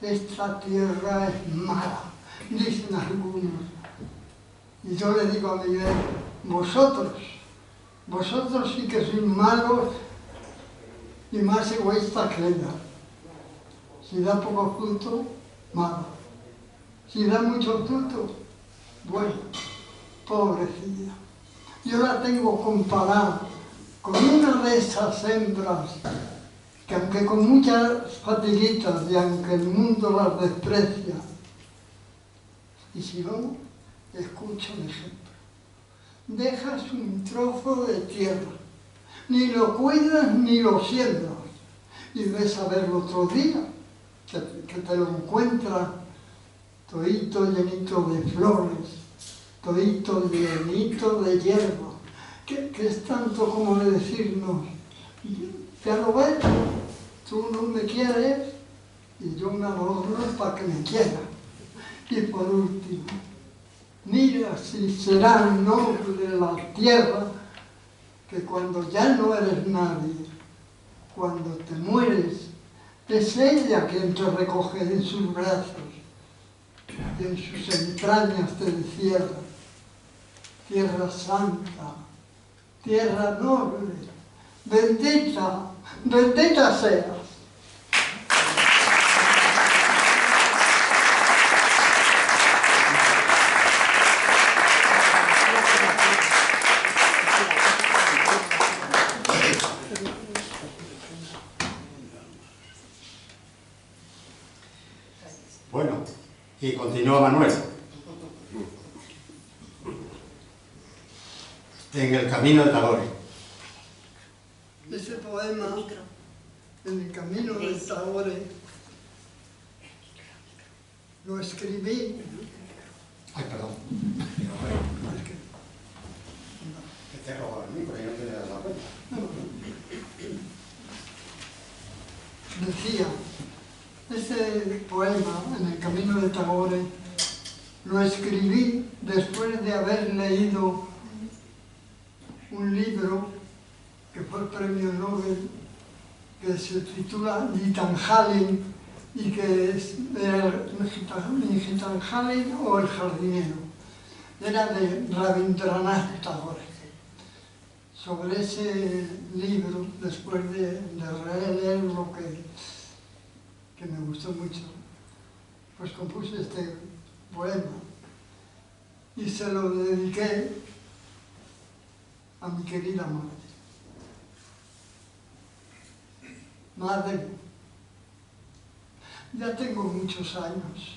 S1: Esta tierra es mala, dicen algunos. Y yo le digo a Miguel, vosotros sí que sois malos y más egoístas que ella. Si da poco fruto, malo. Si da mucho fruto, bueno, pobrecilla. Yo la tengo comparada con una de esas hembras que aunque con muchas fatiguitas y aunque el mundo las desprecia, y si no, escucha un ejemplo. Dejas un trozo de tierra, ni lo cuidas ni lo siembras, y ves a verlo otro día, que te lo encuentras todito llenito de flores, todito llenito de hierba, que es tanto como de decirnos, ya lo ves, tú no me quieres y yo me adorno para que me quieras. Y por último, mira si será noble la tierra, que cuando ya no eres nadie, cuando te mueres, es ella quien te recoge en sus brazos y en sus entrañas te encierra. Tierra santa, tierra noble, bendita, bendita seas.
S3: Bueno, y continúa Manuel. En el camino de Tagore.
S1: Ese poema, En el camino de Tagore, lo escribí.
S3: Ay, perdón. Que te he robado el micro y no te das la cuenta.
S1: Decía, ese poema, En el camino de Tagore, lo escribí después de haber leído un libro que fue el premio Nobel, que se titula Gitanjali y que es Gitanjali o El jardinero. Era de Rabindranath Tagore. Sobre ese libro, después de releer lo que me gustó mucho, pues compuse este poema y se lo dediqué a mi querida madre. Madre, ya tengo muchos años,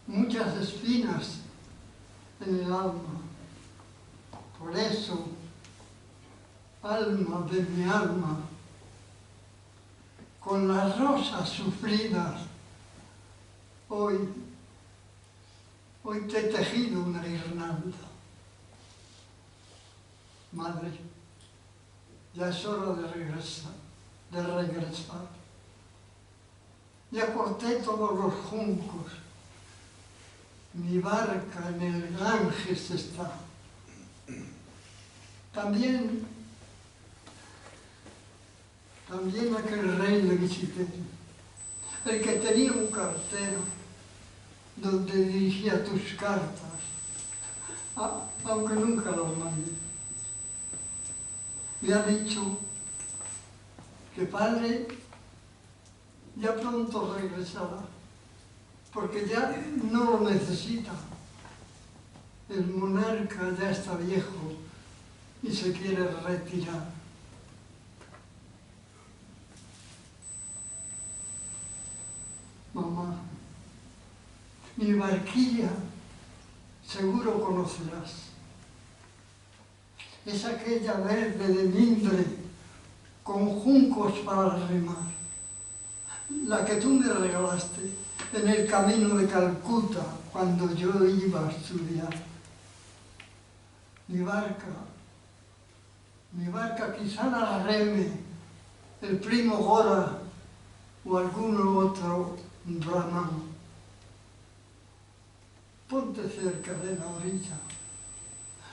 S1: muchas espinas en el alma. Por eso, alma de mi alma, con las rosas sufridas, hoy te he tejido una guirnalda. Madre, ya es hora de regresar. Ya corté todos los juncos. Mi barca en el Ganges está. También aquel rey le visité, el que tenía un cartero donde dirigía tus cartas, aunque nunca las mandé. Me ha dicho que padre ya pronto regresará, porque ya no lo necesita. El monarca ya está viejo y se quiere retirar. Mamá, mi barquilla seguro conocerás. Es aquella verde de mimbre con juncos para remar, la que tú me regalaste en el camino de Calcuta cuando yo iba a estudiar. Mi barca quizá la reme el primo Gora o algún otro brahman. Ponte cerca de la orilla.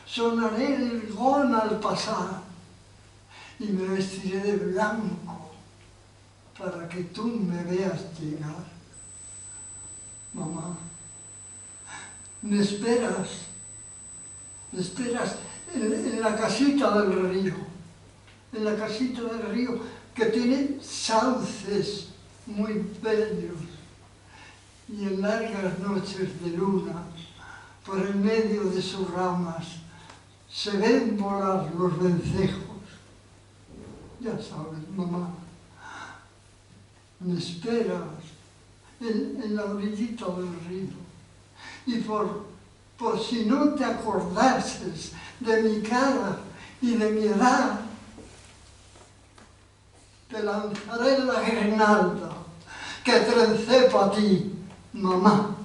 S1: Sonaré el gong al pasar y me vestiré de blanco para que tú me veas llegar. Mamá, me esperas en la casita del río, que tiene sauces muy bellos y en largas noches de luna, por el medio de sus ramas, se ven volar los vencejos. Ya sabes, mamá, me esperas en la orillita del río. Y por si no te acordases de mi cara y de mi edad, te lanzaré la guirnalda que trencé para ti, mamá.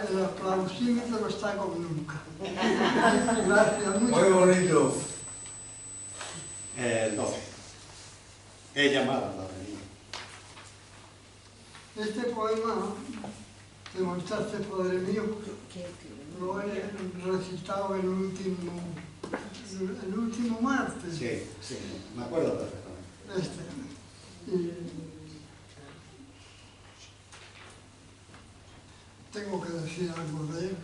S1: El aplausímetro está como nunca. Gracias,
S7: muy bonito.
S3: El 12. He llamado a la reunión.
S1: Este poema que mostraste, Padre mío, lo he recitado el último martes.
S3: Sí, me acuerdo perfectamente.
S1: Tengo que decir algo de él.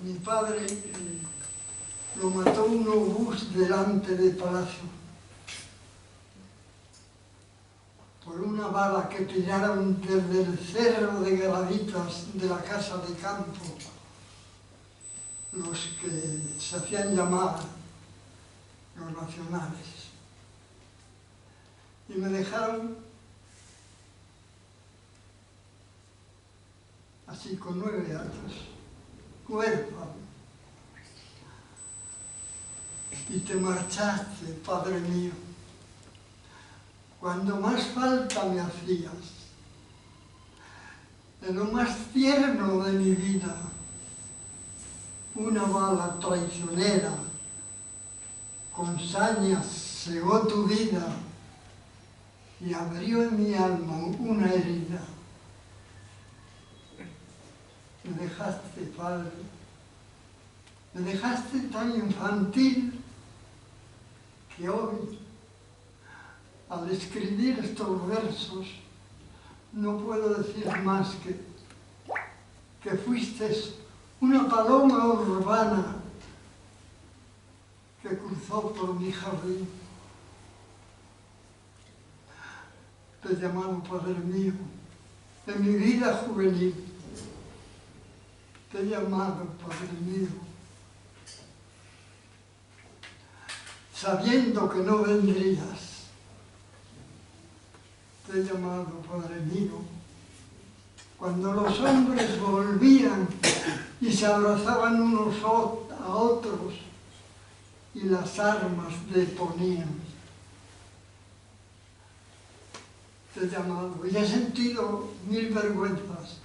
S1: Mi padre lo mató un obús delante del palacio por una bala que tiraron desde el cerro de Graditas de la casa de campo los que se hacían llamar los nacionales. Y me dejaron así con 9 años, huérfano. Y te marchaste, Padre mío, cuando más falta me hacías, en lo más tierno de mi vida. Una bala traicionera con sañas cegó tu vida y abrió en mi alma una herida. Me dejaste, Padre, me dejaste tan infantil que hoy, al escribir estos versos, no puedo decir más que fuiste una paloma urbana que cruzó por mi jardín. Te he llamado, Padre mío, en mi vida juvenil. Te he llamado, Padre mío, sabiendo que no vendrías. Te he llamado, Padre mío, cuando los hombres volvían y se abrazaban unos a otros y las armas deponían. Te he llamado y he sentido 1000 vergüenzas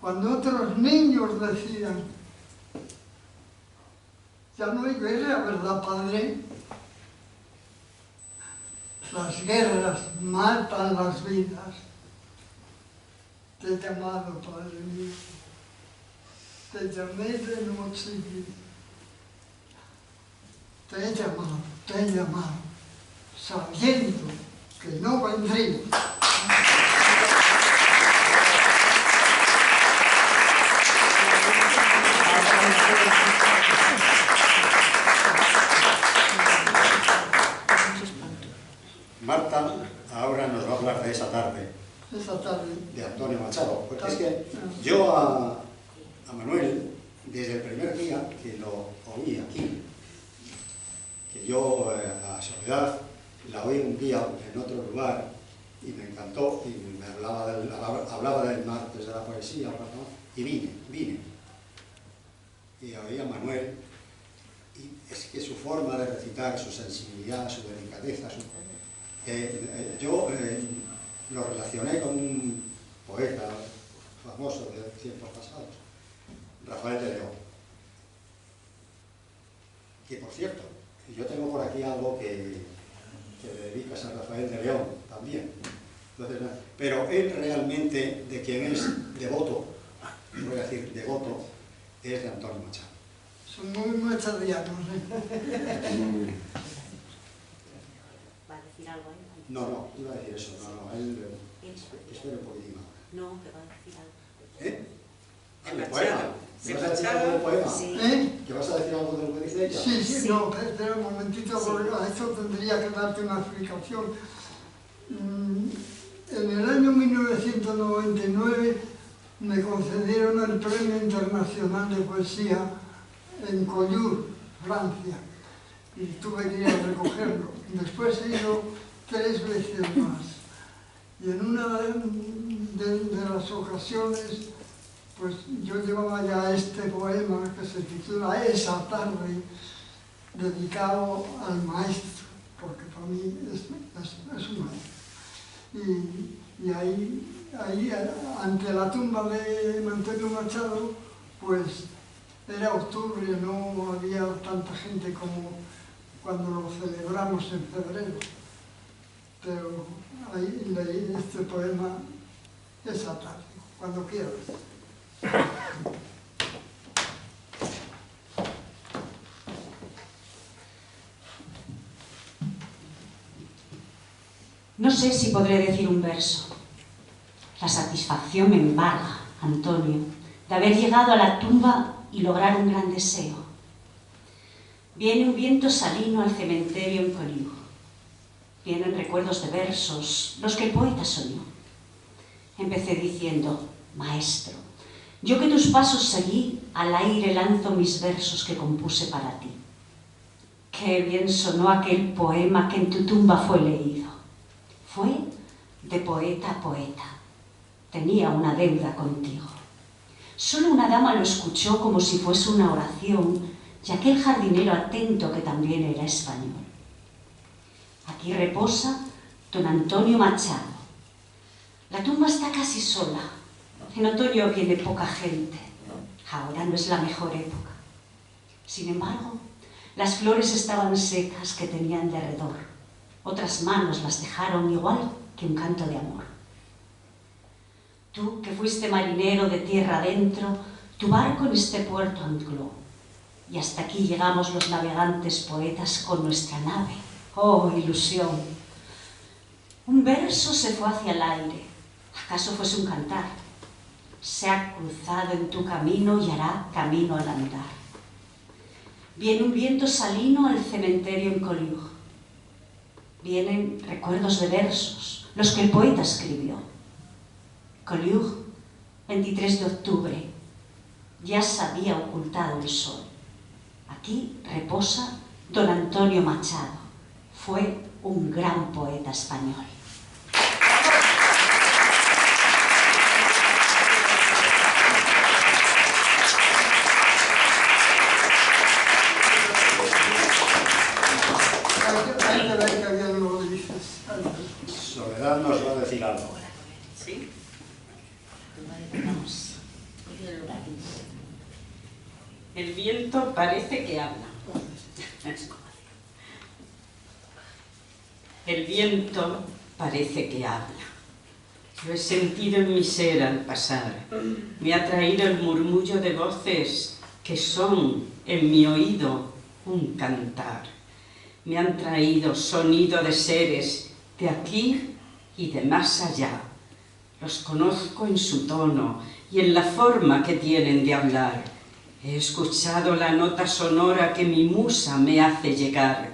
S1: Cuando otros niños decían, ya no hay guerra, ¿verdad, padre? Las guerras matan las vidas. Te he llamado, Padre mío. Te llamé de noche. Te he llamado, sabiendo que no vendría.
S3: Marta ahora nos va a hablar de esa tarde, de Antonio Machado, porque es que yo a Manuel, desde el primer día que lo oí aquí, que yo a Soledad la oí un día en otro lugar y me encantó y me hablaba del martes de la poesía, ¿no? Y vine y oí a Manuel, y es que su forma de recitar, su sensibilidad, su delicadeza, yo lo relacioné con un poeta famoso de tiempos pasados, Rafael de León, que por cierto, yo tengo por aquí algo que le dedicas a Rafael de León también. Entonces, pero él realmente, de quien es devoto, voy a decir devoto, es de Antonio Machado.
S1: Son muy machadianos, ¿eh?
S5: ¿Va a decir algo ahí?
S3: No, iba a decir eso, él espera un poquitín ahora.
S5: No, que va a decir algo.
S3: ¿Eh? ¿El poema? ¿Qué vas a decir algo del poema?
S5: Sí.
S1: ¿Eh?
S3: ¿Qué vas a decir algo de lo que dice ella?
S1: Sí, no, espera un momentito, porque a esto tendría que darte una explicación. En el año 1999 me concedieron el Premio Internacional de Poesía en Collioure, Francia, y tuve que ir a recogerlo. Después he ido 3 veces más. Y en una de las ocasiones, pues yo llevaba ya este poema que se titula Esa tarde, dedicado al maestro, porque para mí es un maestro. Y ahí, ante la tumba de Antonio Machado, pues era octubre, no había tanta gente como cuando lo celebramos en febrero. Pero ahí leí este poema esa tarde, cuando quieras.
S5: No sé si podré decir un verso. La satisfacción me embarga, Antonio, de haber llegado a la tumba y lograr un gran deseo. Viene un viento salino al cementerio en Collioure. Vienen recuerdos de versos, los que el poeta soñó. Empecé diciendo, maestro, yo que tus pasos seguí, al aire lanzo mis versos que compuse para ti. Qué bien sonó aquel poema que en tu tumba fue leído. Fue de poeta a poeta. Tenía una deuda contigo. Solo una dama lo escuchó como si fuese una oración, y aquel jardinero atento que también era español. Aquí reposa don Antonio Machado. La tumba está casi sola. En otoño viene poca gente. Ahora no es la mejor época. Sin embargo, las flores estaban secas que tenían derredor. Otras manos las dejaron igual que un canto de amor. Tú, que fuiste marinero de tierra adentro, tu barco en este puerto ancló. Y hasta aquí llegamos los navegantes poetas con nuestra nave. ¡Oh, ilusión! Un verso se fue hacia el aire. ¿Acaso fuese un cantar? Se ha cruzado en tu camino y hará camino al andar. Viene un viento salino al cementerio en Collioure. Vienen recuerdos de versos, los que el poeta escribió. Collioure, 23 de octubre, ya se había ocultado el sol. Aquí reposa don Antonio Machado. Fue un gran poeta español.
S3: Soledad nos va a decir algo.
S5: ¿Sí? Vamos.
S4: El viento parece que habla. El viento parece que habla. Lo he sentido en mi ser al pasar. Me ha traído el murmullo de voces que son en mi oído un cantar. Me han traído sonido de seres de aquí y de más allá. Los conozco en su tono y en la forma que tienen de hablar. He escuchado la nota sonora que mi musa me hace llegar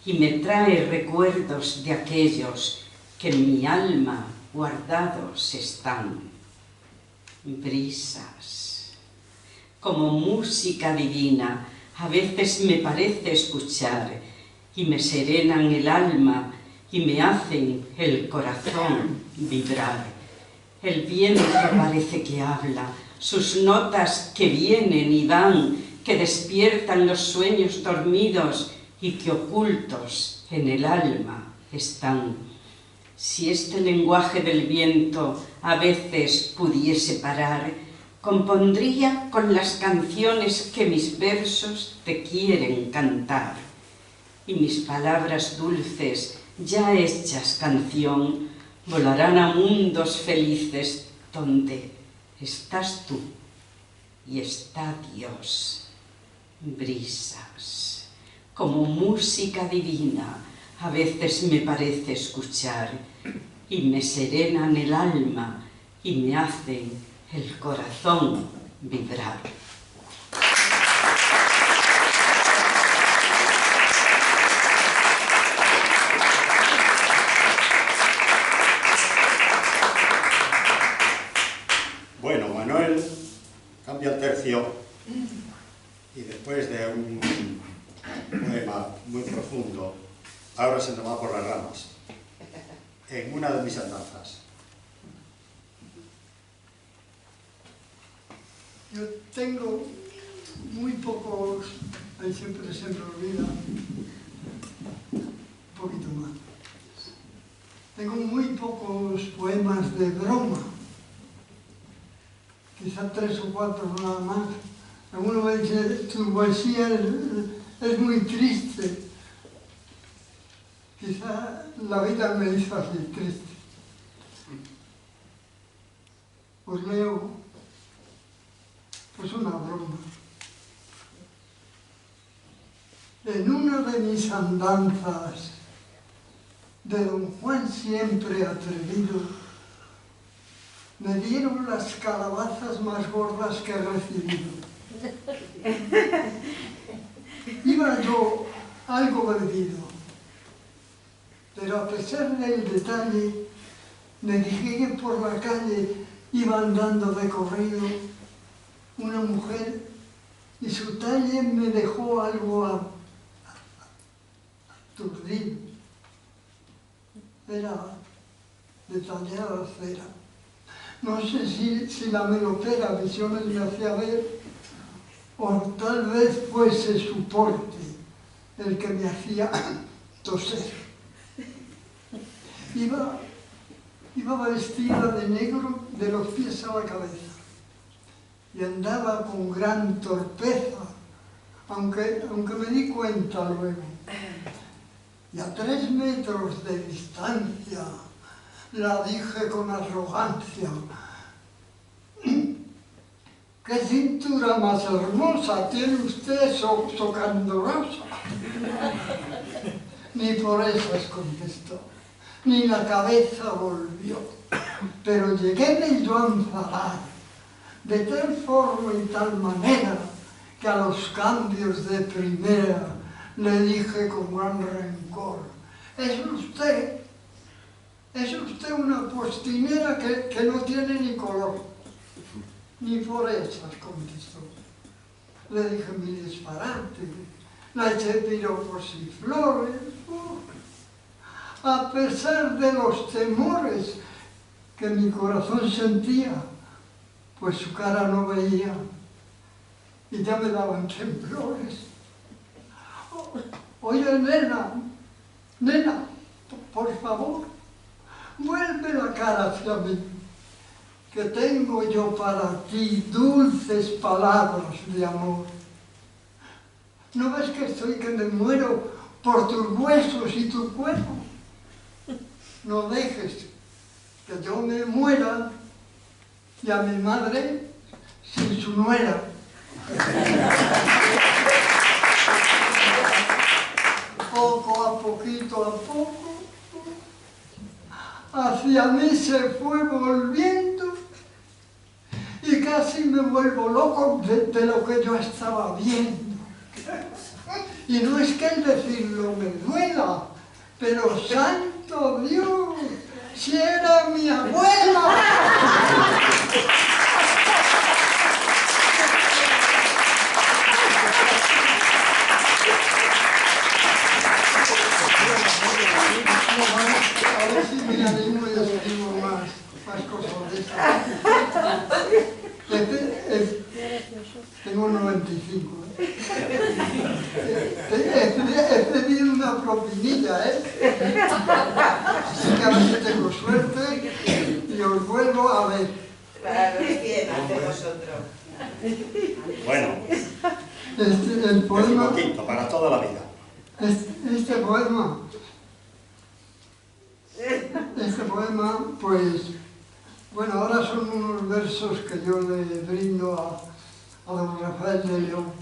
S4: y me trae recuerdos de aquellos que en mi alma guardados están. Brisas, como música divina, a veces me parece escuchar y me serenan el alma y me hacen el corazón vibrar. El viento parece que habla, sus notas que vienen y van, que despiertan los sueños dormidos y que ocultos en el alma están. Si este lenguaje del viento a veces pudiese parar, compondría con las canciones que mis versos te quieren cantar. Y mis palabras dulces, ya hechas canción, volarán a mundos felices donde estás tú y está Dios. Brisas, como música divina, a veces me parece escuchar y me serenan el alma y me hacen el corazón vibrar.
S3: Bueno, Manuel cambia el tercio y después de un poema muy profundo, ahora se nos va por las ramas, en una de mis andanzas.
S1: Yo tengo muy pocos, ahí siempre se me olvida, un poquito más. Tengo muy pocos poemas de broma, quizá 3 o 4 nada más. Alguno me dice, tu poesía es muy triste. Quizá la vida me hizo así, triste. Pues leo, pues una broma. En una de mis andanzas, de don Juan siempre atrevido, me dieron las calabazas más gordas que he recibido. Iba yo algo bebido, pero a pesar del detalle, me dije que por la calle iba andando de corrido una mujer y su talle me dejó algo aturdido. Era de tallada cera. No sé si la melopera visiones me hacía ver o tal vez fuese su porte el que me hacía toser. Iba vestida de negro de los pies a la cabeza y andaba con gran torpeza, aunque me di cuenta luego. Y a 3 metros de distancia la dije con arrogancia: ¿qué cintura más hermosa tiene usted, so candorosa? Ni por esas contestó, ni la cabeza volvió, pero lleguéme yo a enfadar de tal forma y tal manera que a los cambios de primera le dije con gran rencor: es usted una postinera que no tiene ni color. Ni por esas contestó. Le dije mi disparate, la eché piropos y flores. A pesar de los temores que mi corazón sentía, pues su cara no veía y ya me daban temblores. Oye, nena, por favor, vuelve la cara hacia mí. que tengo yo para ti dulces palabras de amor. ¿No ves que estoy que me muero por tus huesos y tu cuerpo? No dejes que yo me muera y a mi madre sin su nuera. Poco a poco, hacia mí se fue volviendo y casi me vuelvo loco de lo que yo estaba viendo. Y no es que el decirlo me duela, pero santo Dios, si era mi abuela. A ver si me animo y escribo más cosas de esas. Tengo 95. He pedido una propinilla, así que a ver si tengo suerte y os vuelvo a ver.
S7: Para los 100 ante vosotros.
S3: Bueno,
S1: El poema,
S3: un poquito, para toda la vida.
S1: este poema, pues, bueno, ahora son unos versos que yo le brindo a don Rafael de León.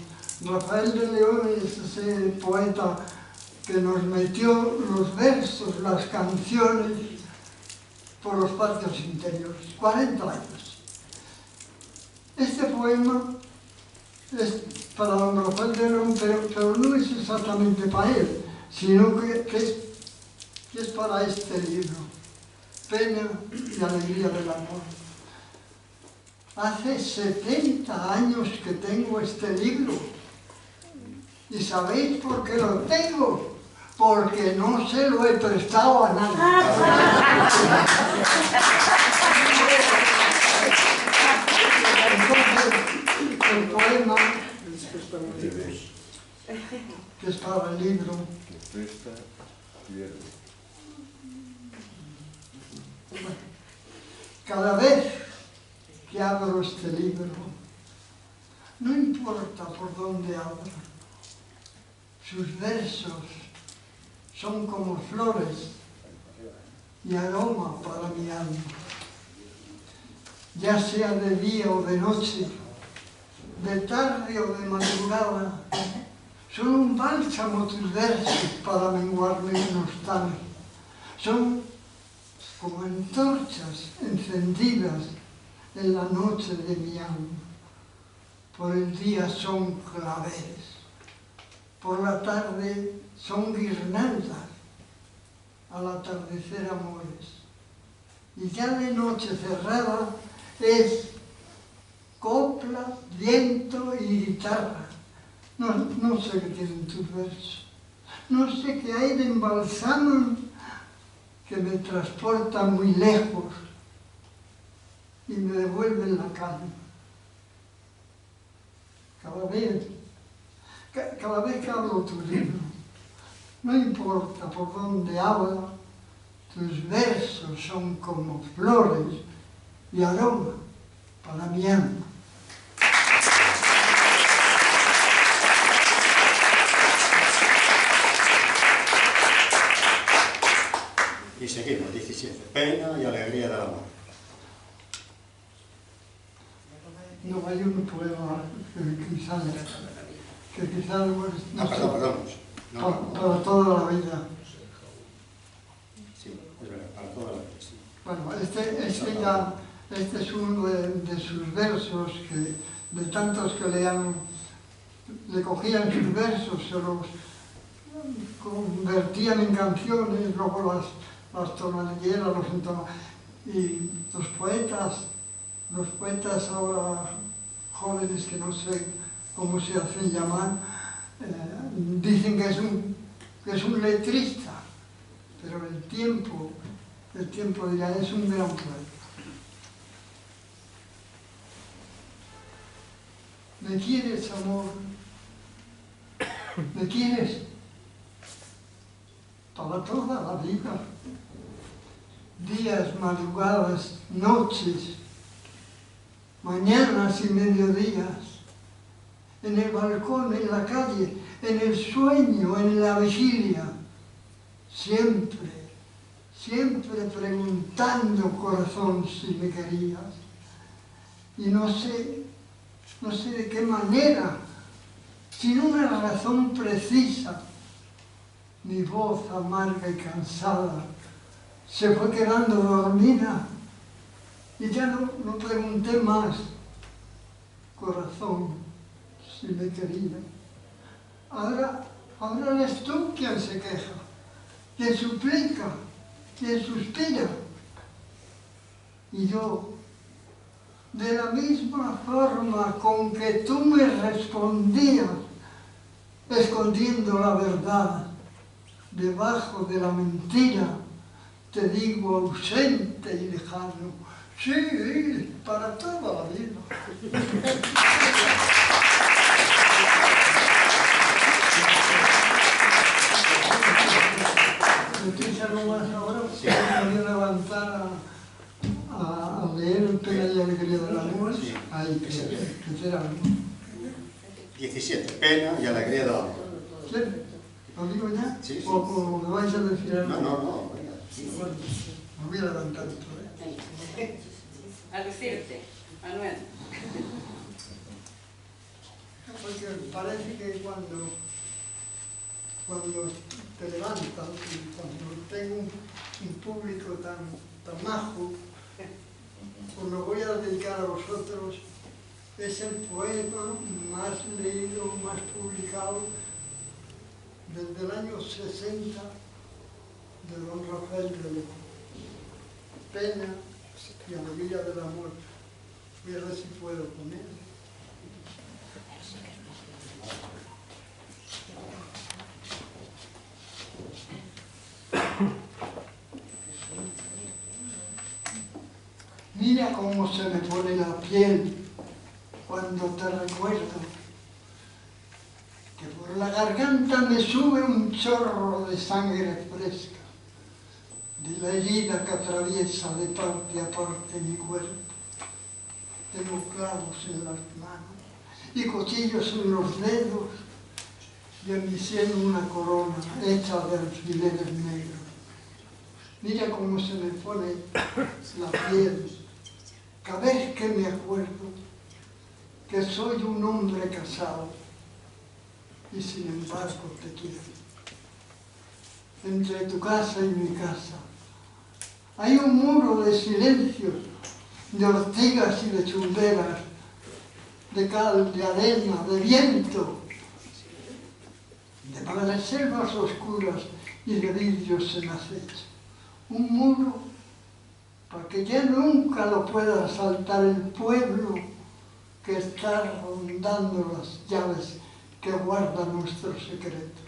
S1: Rafael de León es ese poeta que nos metió los versos, las canciones, por los patios interiores, 40 años. Este poema es para don Rafael de León, pero no es exactamente para él, sino que es para este libro, Pena y Alegría del Amor. Hace 70 años que tengo este libro. ¿Y sabéis por qué lo tengo? Porque no se lo he prestado a nadie. Entonces, el poema, que es para el libro, cada vez que abro este libro, no importa por dónde abra, sus versos son como flores y aroma para mi alma. Ya sea de día o de noche, de tarde o de madrugada, son un bálsamo tus versos para menguarme mi nostalgia. Son como antorchas encendidas en la noche de mi alma. Por el día son claveles, por la tarde son guirnaldas, al atardecer amores. Y ya de noche cerrada es copla, viento y guitarra. No sé qué tienen tus versos, no sé qué hay de embalsaman que me transportan muy lejos y me devuelven la calma. Cada vez que abro tu libro, no importa por dónde habla, tus versos son como flores y aroma para mi alma.
S3: Y seguimos, 17. Pena y alegría del amor.
S1: No hay un poema que quizás
S3: No, perdón. No.
S1: Para toda la vida.
S3: Sí, es verdad, para toda la vida, sí.
S1: Bueno, este es uno de sus versos que, de tantos que le cogían sus versos, se los convertían en canciones, luego las tonalleras, los entonaban. Y los poetas ahora jóvenes, que no sé cómo se hacen llamar, dicen que es un letrista, pero el tiempo dirá, es un gran poeta. ¿Me quieres, amor? ¿Me quieres? Para toda la vida. Días, madrugadas, noches mañanas y mediodías, en el balcón, en la calle, en el sueño, en la vigilia, siempre, siempre preguntando, corazón, si me querías. Y no sé de qué manera, sin una razón precisa, mi voz amarga y cansada se fue quedando dormida y ya no pregunté más, corazón, si me quería. Ahora eres tú quien se queja, quien suplica, quien suspira. Y yo, de la misma forma con que tú me respondías, escondiendo la verdad debajo de la mentira, te digo ausente y lejano, sí, para toda la vida. ¿Noticia nomás ahora? Sí. Me voy a levantar a leer el Pena y Alegría del Amor. Sí. Ahí, que será, ¿no?
S3: 17. Pena y Alegría del Amor.
S1: ¿Sí? ¿Lo digo ya?
S3: Sí, sí.
S1: ¿O me vais a decir algo?
S3: No.
S1: Bueno, me voy a levantar esto, ¿eh?
S4: A decirte, Manuel.
S1: Porque parece que cuando te levantas y cuando tengo un público tan majo, pues lo voy a dedicar a vosotros. Es el poema más leído, más publicado desde el año 60 de don Rafael de León. Pena y Alegría del Amor. Voy a ver si puedo poner. Mira cómo se me pone la piel cuando te recuerdo, que por la garganta me sube un chorro de sangre fresca, de la herida que atraviesa de parte a parte mi cuerpo. Tengo clavos en las manos y cuchillos en los dedos y en mi sien una corona hecha de alfileres negros. Mira cómo se me pone la piel cada vez que me acuerdo que soy un hombre casado y sin embargo te quiero. Entre tu casa y mi casa hay un muro de silencios, de ortigas y de chumberas, de cal, de arena, de viento, de madreselvas oscuras y de vidrios en acecho. Un muro para que ya nunca lo pueda saltar el pueblo que está rondando las llaves que guardan nuestro secreto.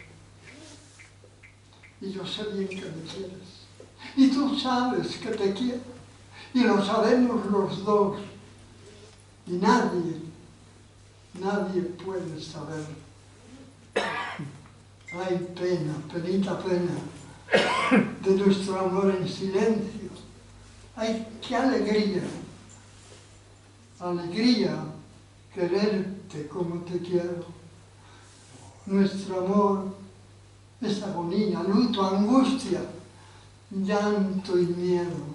S1: Y yo sé bien que me quieres. Y tú sabes que te quiero. Y lo sabemos los dos. Y nadie puede saber. Hay pena, penita pena, de nuestro amor en silencio. Ay, qué alegría, alegría quererte como te quiero. Nuestro amor es agonía, luto, angustia, llanto y miedo.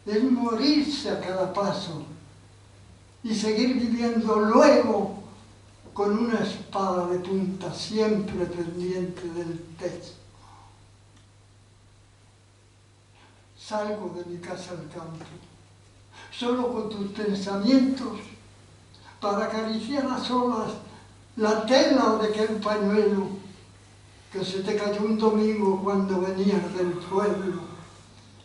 S1: Es morirse a cada paso y seguir viviendo luego con una espada de punta siempre pendiente del techo. Salgo de mi casa al campo, solo con tus pensamientos, para acariciar a solas la tela de aquel pañuelo que se te cayó un domingo cuando venías del pueblo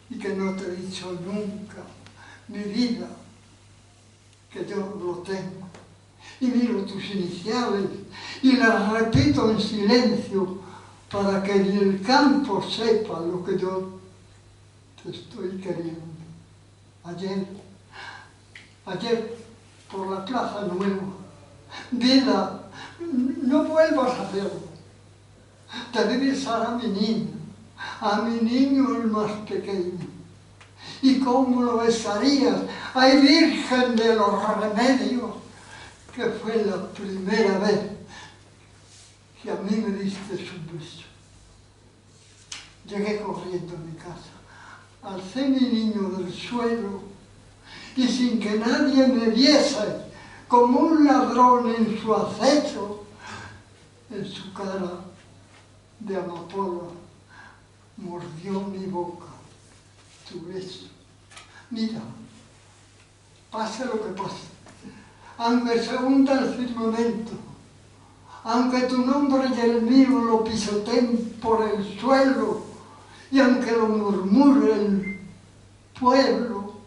S1: y que no te he dicho nunca, mi vida, que yo lo tengo. Y miro tus iniciales y las repito en silencio para que ni el campo sepa lo que yo te estoy queriendo. Ayer por la Plaza Nueva, vida, no vuelvas a hacerlo. Te debes besar a mi niño el más pequeño, ¿Y cómo lo besarías? ¡Ay, Virgen de los Remedios! Que fue la primera vez que a mí me diste un beso. Llegué corriendo a mi casa, alcé mi niño del suelo y sin que nadie me viese, como un ladrón en su acecho, en su cara de amapola mordió mi boca tu beso. Mira, pase lo que pase, aunque se hunda el firmamento, aunque tu nombre y el mío lo pisoteen por el suelo, y aunque lo murmure el pueblo,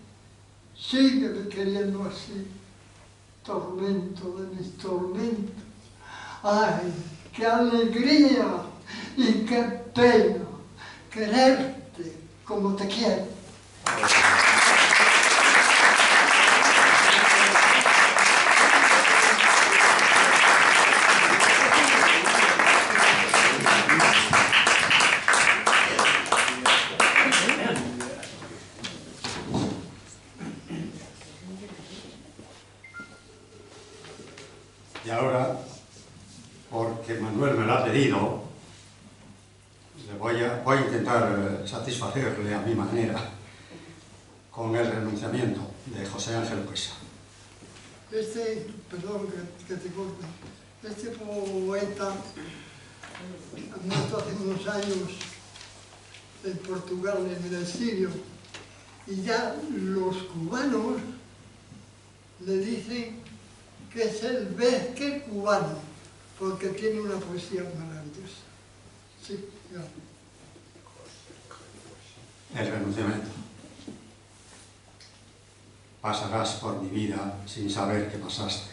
S1: sígueme queriendo así, tormento de mis tormentos. ¡Ay, qué alegría y qué pena quererte como te quiero!
S3: Y ahora, porque Manuel me lo ha pedido, voy a intentar satisfacerle a mi manera con el renunciamiento de José Ángel Cuesa.
S1: Perdón que te corte, este poeta ha muerto hace unos años en Portugal, en el exilio, y ya los cubanos le dicen que es el Vázquez cubano, porque tiene una poesía maravillosa. Sí, ya.
S3: El renunciamiento. Pasarás por mi vida sin saber que pasaste.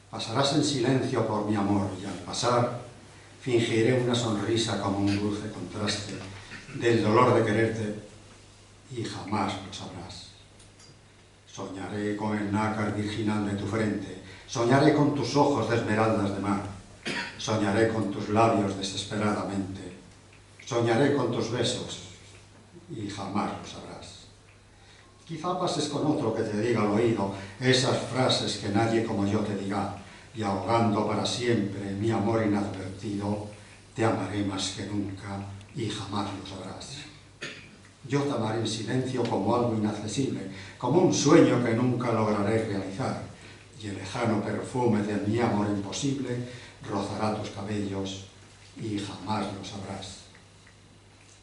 S3: Pasarás en silencio por mi amor y al pasar fingiré una sonrisa como un dulce contraste del dolor de quererte y jamás lo sabrás. Soñaré con el nácar virginal de tu frente, soñaré con tus ojos de esmeraldas de mar, soñaré con tus labios desesperadamente, soñaré con tus besos y jamás lo sabrás. Quizá pases con otro que te diga al oído esas frases que nadie como yo te diga, y ahogando para siempre mi amor inadvertido, te amaré más que nunca y jamás lo sabrás. Yo te amaré en silencio como algo inaccesible, como un sueño que nunca lograré realizar, y el lejano perfume de mi amor imposible rozará tus cabellos y jamás lo sabrás.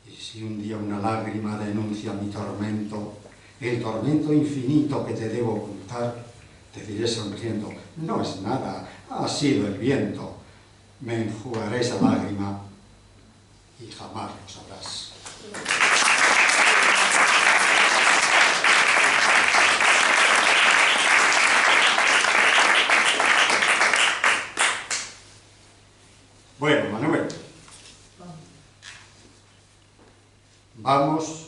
S3: Y si un día una lágrima denuncia mi tormento, el tormento infinito que te debo ocultar, te diré sonriendo, no es nada, ha sido el viento. Me enjugaré esa lágrima y jamás lo sabrás. Bueno, Manuel, vamos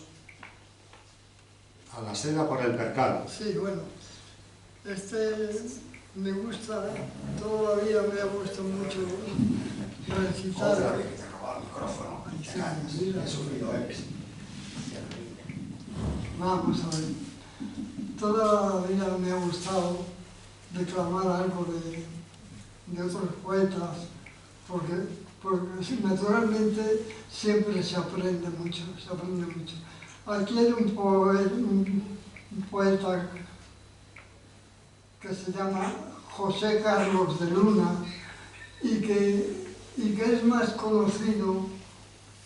S3: a la seda por el percal.
S1: Sí, bueno, me gusta, toda la vida me ha gustado mucho recitar.
S3: Joder, que te robaba el micrófono.
S1: Sí, vamos a ver, toda la vida me ha gustado declamar algo de otros poetas, porque naturalmente siempre se aprende mucho, Aquí hay un poeta que se llama José Carlos de Luna y que es más conocido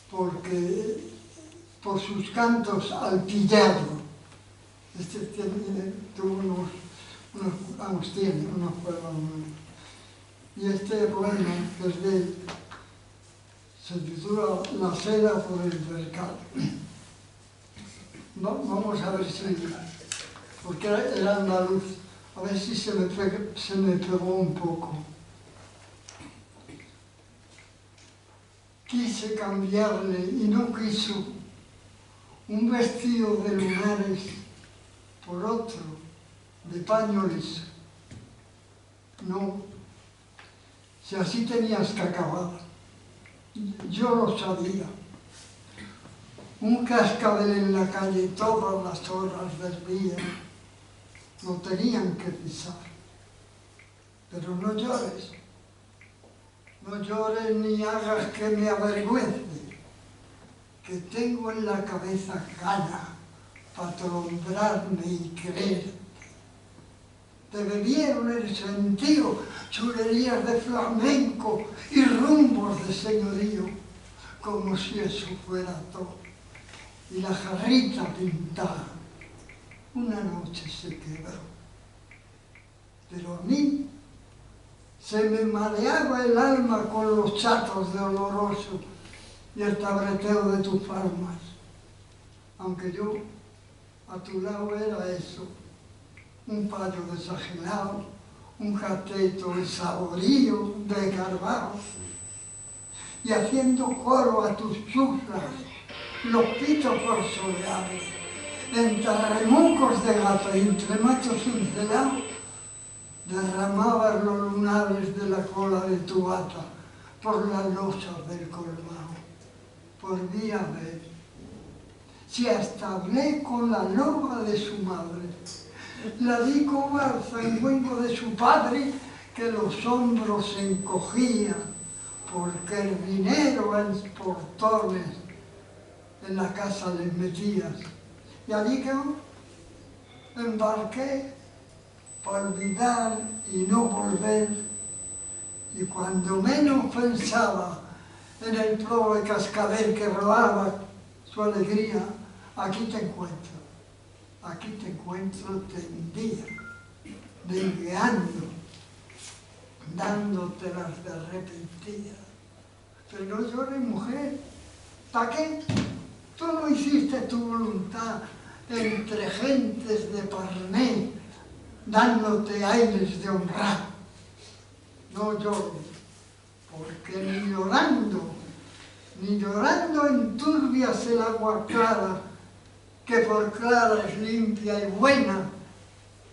S1: por sus cantos al pillado. Tuvo unos poemas. Y este poema, que es de él, se titula La seda por el percal. Vamos a ver si, porque era andaluz, a ver si se me pegó un poco. Quise cambiarle y no quiso un vestido de lunares por otro de paño liso. No, si así tenías que acabar, yo lo sabía. Un cascabel en la calle todas las horas del día. Lo tenían que pisar. Pero no llores. No llores ni hagas que me avergüence, que tengo en la cabeza gana para atolondrarme y creer. Te bebieron el sentido, chulerías de flamenco y rumbos de señorío, como si eso fuera todo. Y la jarrita pintada, una noche se quebró. Pero a mí se me mareaba el alma con los chatos de oloroso y el tabreteo de tus palmas, aunque yo a tu lado era eso, un payo desajenado, un cateto de saborío, de garbao, y haciendo coro a tus chuflas, los pitos por soleados, entre remucos de gato y entre machos cincelados, derramabas los lunares de la cola de tu bata por las losas del colmado. Volví a ver si hasta hablé con la loba de su madre. La vi como al zangüenco de su padre, que los hombros se encogían porque el dinero en portones en la casa les metías. Y allí quedó, embarqué para olvidar y no volver, y cuando menos pensaba en el pobre cascabel que robaba su alegría, aquí te encuentro tendida, dengueando, dándotelas de arrepentida. Pero no llores, mujer, ¿para qué? Tú no hiciste tu voluntad entre gentes de Parné, dándote aires de honrar. No llores, porque ni llorando enturbias el agua clara, que por clara es limpia y buena.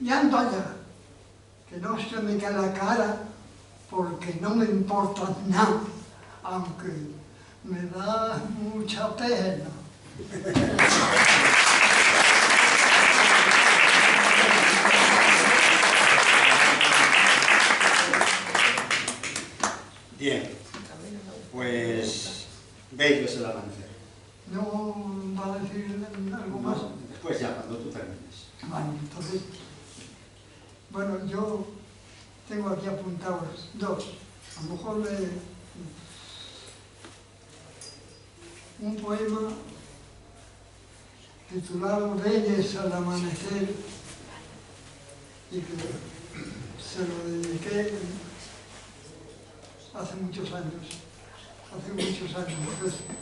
S1: Y ando allá, que no se me cae la cara, porque no me importa nada, aunque me da mucha pena.
S3: Bien, pues veis el amanecer.
S1: ¿No va a decir algo más?
S3: Después ya, cuando tú termines.
S1: Vale, entonces, bueno, yo tengo aquí apuntados dos. A lo mejor un poema titulado Leyes al amanecer, y que se lo dediqué hace muchos años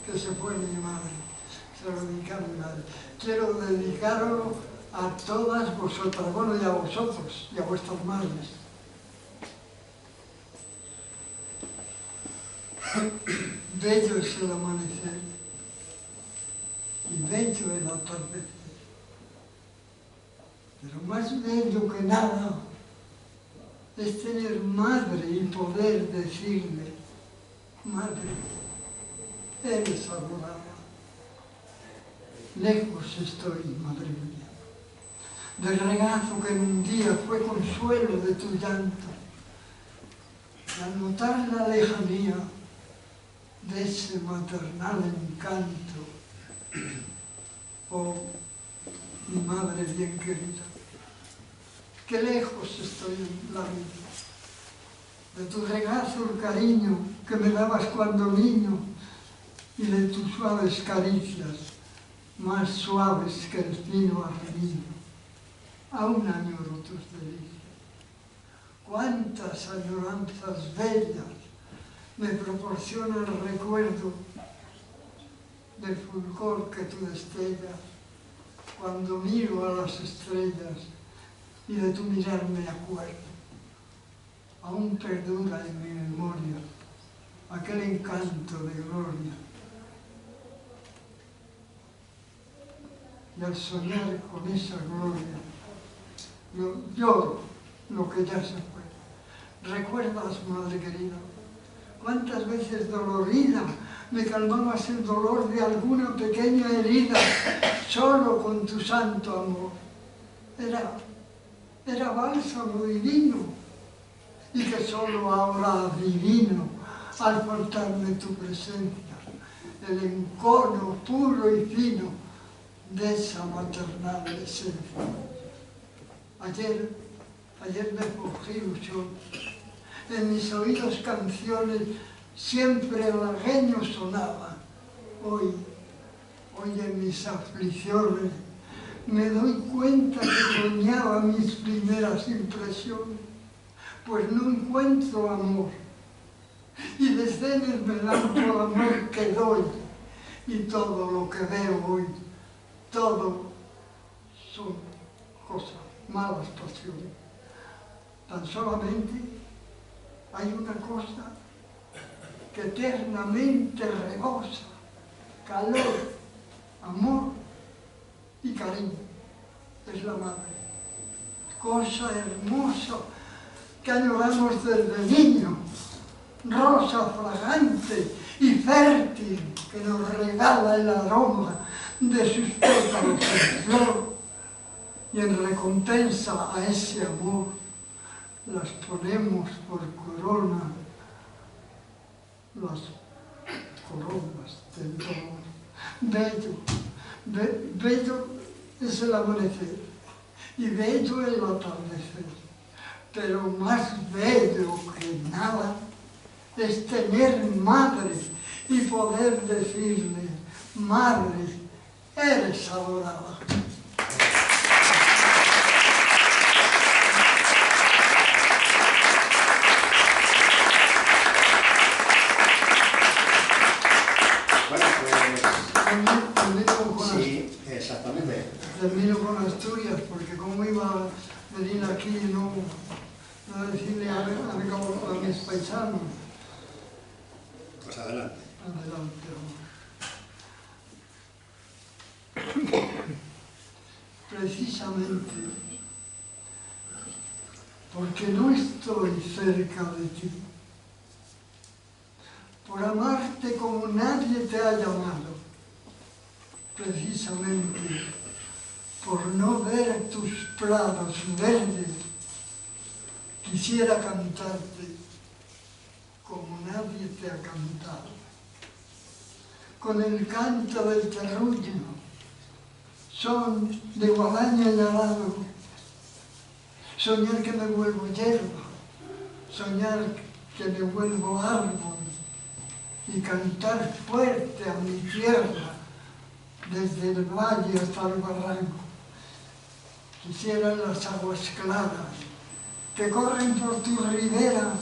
S1: que se fue mi madre, se lo dediqué a mi madre. Quiero dedicarlo a todas vosotras, bueno, y a vosotros, y a vuestras madres. Bello es el amanecer y bello el atardecer, pero más bello que nada es tener madre y poder decirle: madre, eres adorada. Lejos estoy, madre mía, del regazo que en un día fue consuelo de tu llanto. Y al notar la lejanía de ese maternal encanto, oh, mi madre bien querida, qué lejos estoy en la vida, de tu regazo el cariño que me dabas cuando niño y de tus suaves caricias, más suaves que el fino armiño. Aún añoro tus delicias. Cuántas añoranzas bellas me proporciona el recuerdo del fulgor que tú destellas cuando miro a las estrellas y de tu mirar me acuerdo. Aún perdura en mi memoria aquel encanto de gloria. Y al soñar con esa gloria, lloro lo que ya se fue. ¿Recuerdas, madre querida, cuántas veces dolorida me calmabas el dolor de alguna pequeña herida, solo con tu santo amor. Era bálsamo divino, y que solo ahora adivino al faltarme tu presencia, el encono puro y fino de esa maternal esencia. Ayer me forjé ilusión, en mis oídos canciones siempre halagueños sonaban. Hoy en mis aflicciones me doy cuenta que soñaba mis primeras impresiones, pues no encuentro amor, y desde el melanco amor que doy, y todo lo que veo hoy, todo son cosas, malas pasiones. Tan solamente hay una cosa que eternamente rebosa: calor, amor y cariño. Es la madre. Cosa hermosa que añoramos desde niño, rosa fragante y fértil que nos regala el aroma de sus pétalos en flor, y en recompensa a ese amor las ponemos por corona, las coronas del dolor. Bello es el amanecer y bello el atardecer, pero más bello que nada es tener madre y poder decirle: madre, eres adorada.
S3: Sí, exactamente.
S1: Termino con Asturias, porque como iba a venir aquí y no decirle a mis paisanos.
S3: Pues adelante.
S1: Adelante, precisamente porque no estoy cerca de ti, por amarte como nadie te ha llamado, precisamente por no ver tus prados verdes, quisiera cantarte como nadie te ha cantado, con el canto del terruño, son de guadaña y arado, soñar que me vuelvo hierba, soñar que me vuelvo árbol, y cantar fuerte a mi tierra, desde el valle hasta el barranco. Quisiera las aguas claras que corren por tu ribera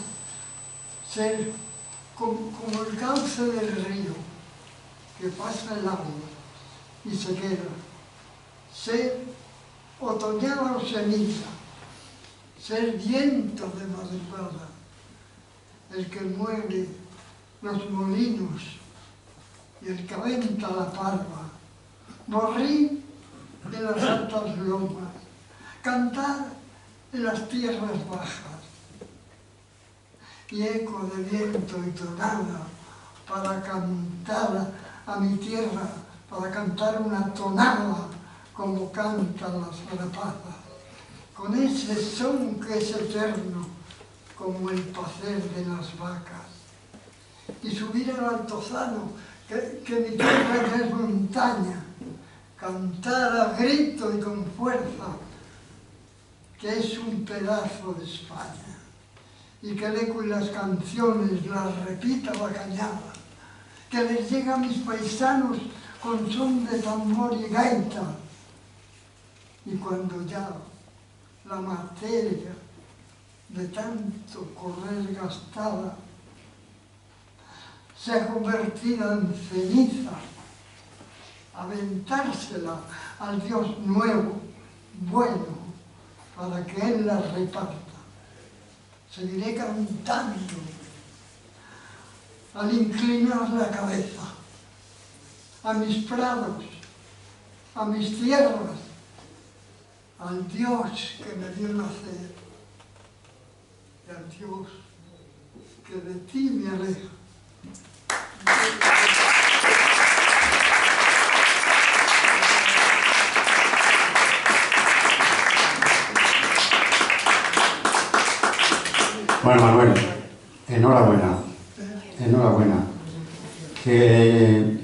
S1: ser como el cauce del río que pasa el agua y se queda, ser otoñada o ceniza, ser viento de madrugada, el que muere los molinos y el que aventa la parva, borrí en las altas lomas, cantar en las tierras bajas, y eco de viento y tonada para cantar a mi tierra, para cantar una tonada como cantan las zarapazas, con ese son que es eterno como el pacer de las vacas, y subir al altozano, que mi tierra es montaña, cantar a grito y con fuerza, que es un pedazo de España, y que el eco y las canciones las repita la cañada, que les llega a mis paisanos con son de tambor y gaita, y cuando ya la materia de tanto correr gastada sea convertida en ceniza, aventársela al Dios nuevo, bueno, para que Él la reparta. Seguiré cantando al inclinar la cabeza a mis prados, a mis tierras, al Dios que me dio nacer y al Dios que de ti me alejo.
S3: Bueno, Manuel, enhorabuena, enhorabuena. Que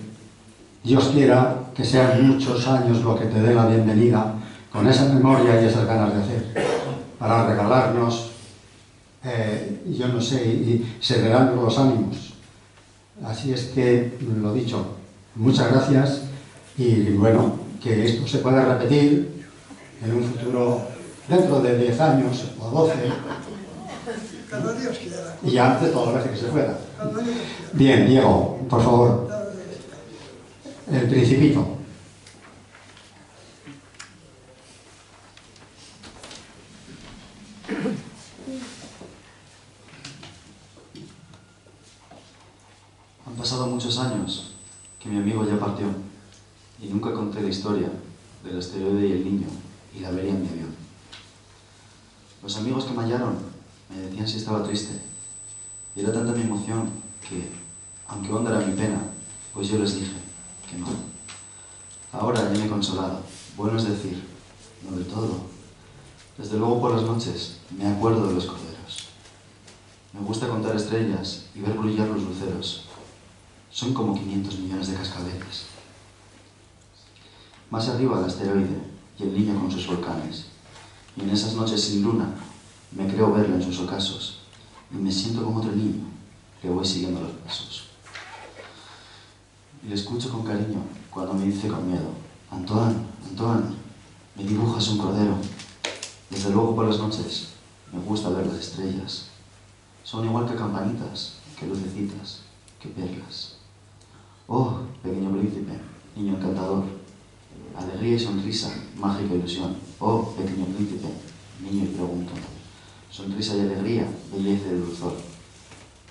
S3: Dios quiera que sean muchos años lo que te dé la bienvenida con esa memoria y esas ganas de hacer, para regalarnos, yo no sé, y serenando los ánimos. Así es que, lo dicho, muchas gracias y bueno, que esto se pueda repetir en un futuro, dentro de 10 años o 12,
S1: Cada Dios quiera.
S3: y antes todas las veces que se pueda.
S1: Cada Dios quiera.
S3: Bien, Diego, por favor, el Principito.
S6: Han pasado muchos años que mi amigo ya partió y nunca conté la historia del asteroide y el niño y la avería en mi avión. Los amigos que me hallaron me decían si estaba triste y era tanta mi emoción que, aunque honda era mi pena, pues yo les dije que no. Ahora ya me he consolado, bueno es decir, no del todo. Desde luego por las noches me acuerdo de los corderos. Me gusta contar estrellas y ver brillar los luceros. Son como 500 millones de cascabeles. Más arriba el asteroide y el niño con sus volcanes. Y en esas noches sin luna me creo verlo en sus ocasos y me siento como otro niño que voy siguiendo los pasos. Y le escucho con cariño cuando me dice con miedo: Antoine, Antoine, me dibujas un cordero. Desde luego por las noches me gusta ver las estrellas. Son igual que campanitas, que lucecitas, que perlas. Oh, pequeño príncipe, niño encantador, alegría y sonrisa, mágica ilusión. Oh, pequeño príncipe, niño y pregunto, sonrisa y alegría, belleza y dulzor.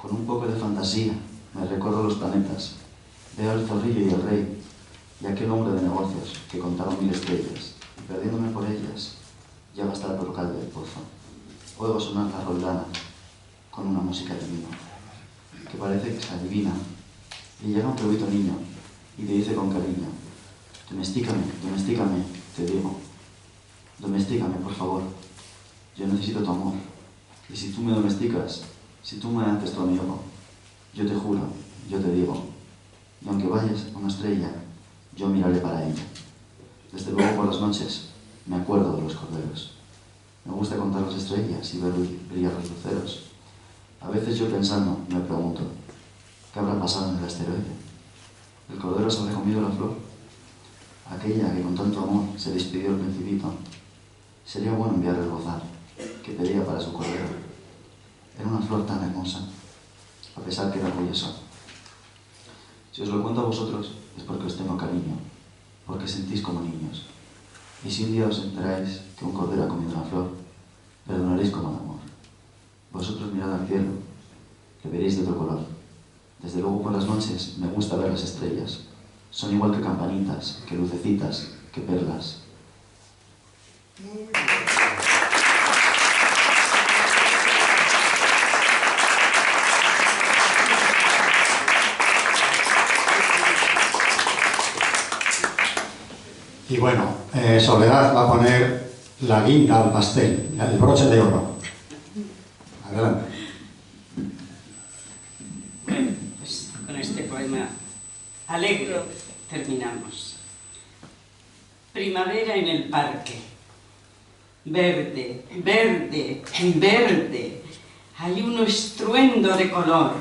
S6: Con un poco de fantasía me recorro los planetas, veo al zorrillo y el rey, y aquel hombre de negocios que contaba 1000 estrellas, y perdiéndome por ellas, llego hasta el alcalde del pozo. Oigo sonar la roldana con una música divina, que parece que se adivina. Y llega un bebito niño y te dice con cariño: domestícame, domestícame, te digo. Domestícame, por favor. Yo necesito tu amor. Y si tú me domesticas, si tú me haces tu amigo, yo te juro, yo te digo, y aunque vayas a una estrella, yo miraré para ella. Desde luego por las noches me acuerdo de los corderos. Me gusta contar las estrellas y ver brillar los luceros. A veces yo pensando me pregunto: ¿qué habrá pasado en el asteroide? ¿El cordero se habrá comido la flor? Aquella que con tanto amor se despidió el Principito. Sería bueno enviarle el bozal que pedía para su cordero. Era una flor tan hermosa, a pesar que era orgullosa. Si os lo cuento a vosotros es porque os tengo cariño, porque sentís como niños. Y si un día os enteráis que un cordero ha comido una flor, perdonaréis como el amor. Vosotros mirad al cielo, que veréis de otro color. Desde luego por las noches me gusta ver las estrellas. Son igual que campanitas, que lucecitas, que perlas.
S3: Y bueno, Soledad va a poner la guinda al pastel, el broche de oro. Adelante.
S4: Pues con este poema alegre terminamos. Primavera en el parque. Verde, verde, verde. Hay un estruendo de color.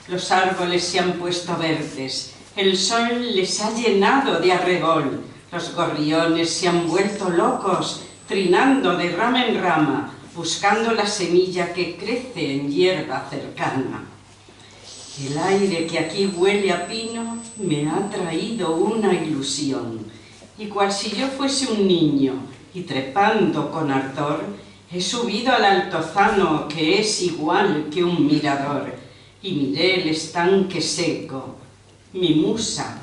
S4: Los árboles se han puesto verdes. El sol les ha llenado de arrebol. Los gorriones se han vuelto locos, trinando de rama en rama, buscando la semilla que crece en hierba cercana. El aire que aquí huele a pino me ha traído una ilusión, y cual si yo fuese un niño, y trepando con ardor, he subido al altozano que es igual que un mirador, y miré el estanque seco, mi musa,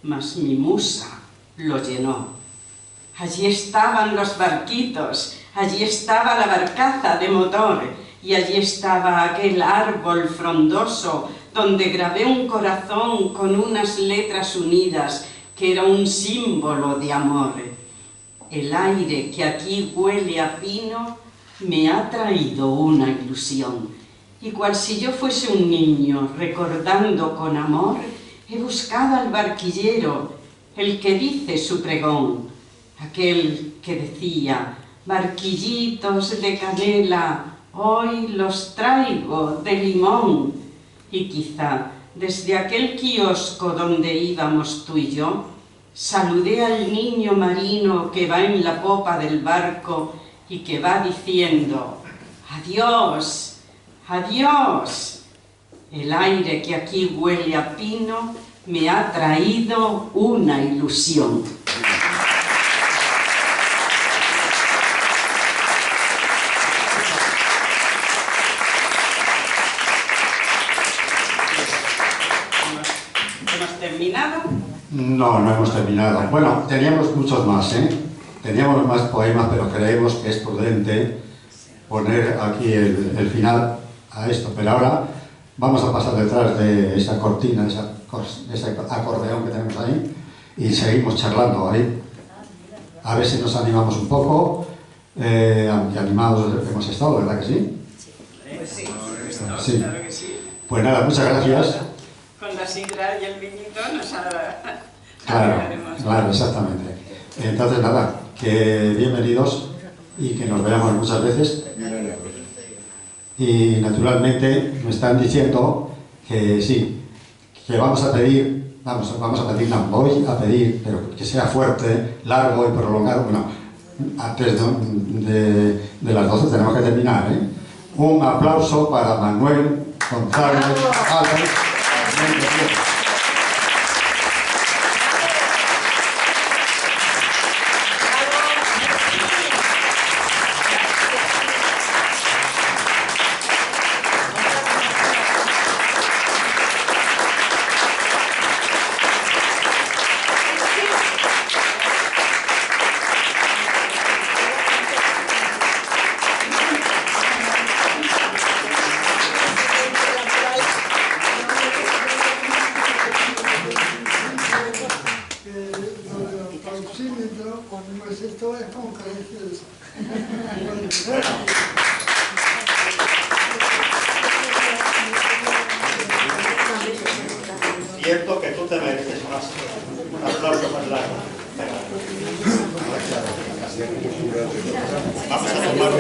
S4: mas mi musa lo llenó. Allí estaban los barquitos, allí estaba la barcaza de motor, y allí estaba aquel árbol frondoso donde grabé un corazón con unas letras unidas que era un símbolo de amor. El aire que aquí huele a pino me ha traído una ilusión, y cual si yo fuese un niño recordando con amor, he buscado al barquillero, el que dice su pregón, aquel que decía: barquillitos de canela, hoy los traigo de limón. Y quizá desde aquel kiosco donde íbamos tú y yo, saludé al niño marino que va en la popa del barco y que va diciendo: adiós, adiós. El aire que aquí huele a pino me ha traído una ilusión. ¿Hemos terminado?
S3: No, no hemos terminado. Bueno, teníamos muchos más, ¿eh? Teníamos más poemas, pero creemos que es prudente poner aquí el final a esto. Pero ahora vamos a pasar detrás de esa cortina, ese acordeón que tenemos ahí, y seguimos charlando ahí. A ver si nos animamos un poco. Aunque animados hemos estado, ¿verdad que sí?
S4: Pues sí,
S3: Sí.
S4: claro que sí.
S3: Pues nada, muchas gracias.
S4: Con la sidra y el vinito nos
S3: Claro,
S4: alegraremos.
S3: claro, exactamente. Entonces nada, que bienvenidos y que nos veamos muchas veces. Y naturalmente me están diciendo que sí, que vamos a pedir, no, voy a pedir, pero que sea fuerte, largo y prolongado. Bueno, antes de las 12 tenemos que terminar, ¿eh? Un aplauso para Manuel González Álvarez.
S1: Pues esto es con creces.
S3: Cierto que tú te mereces un aplauso más largo. Vamos a tomar un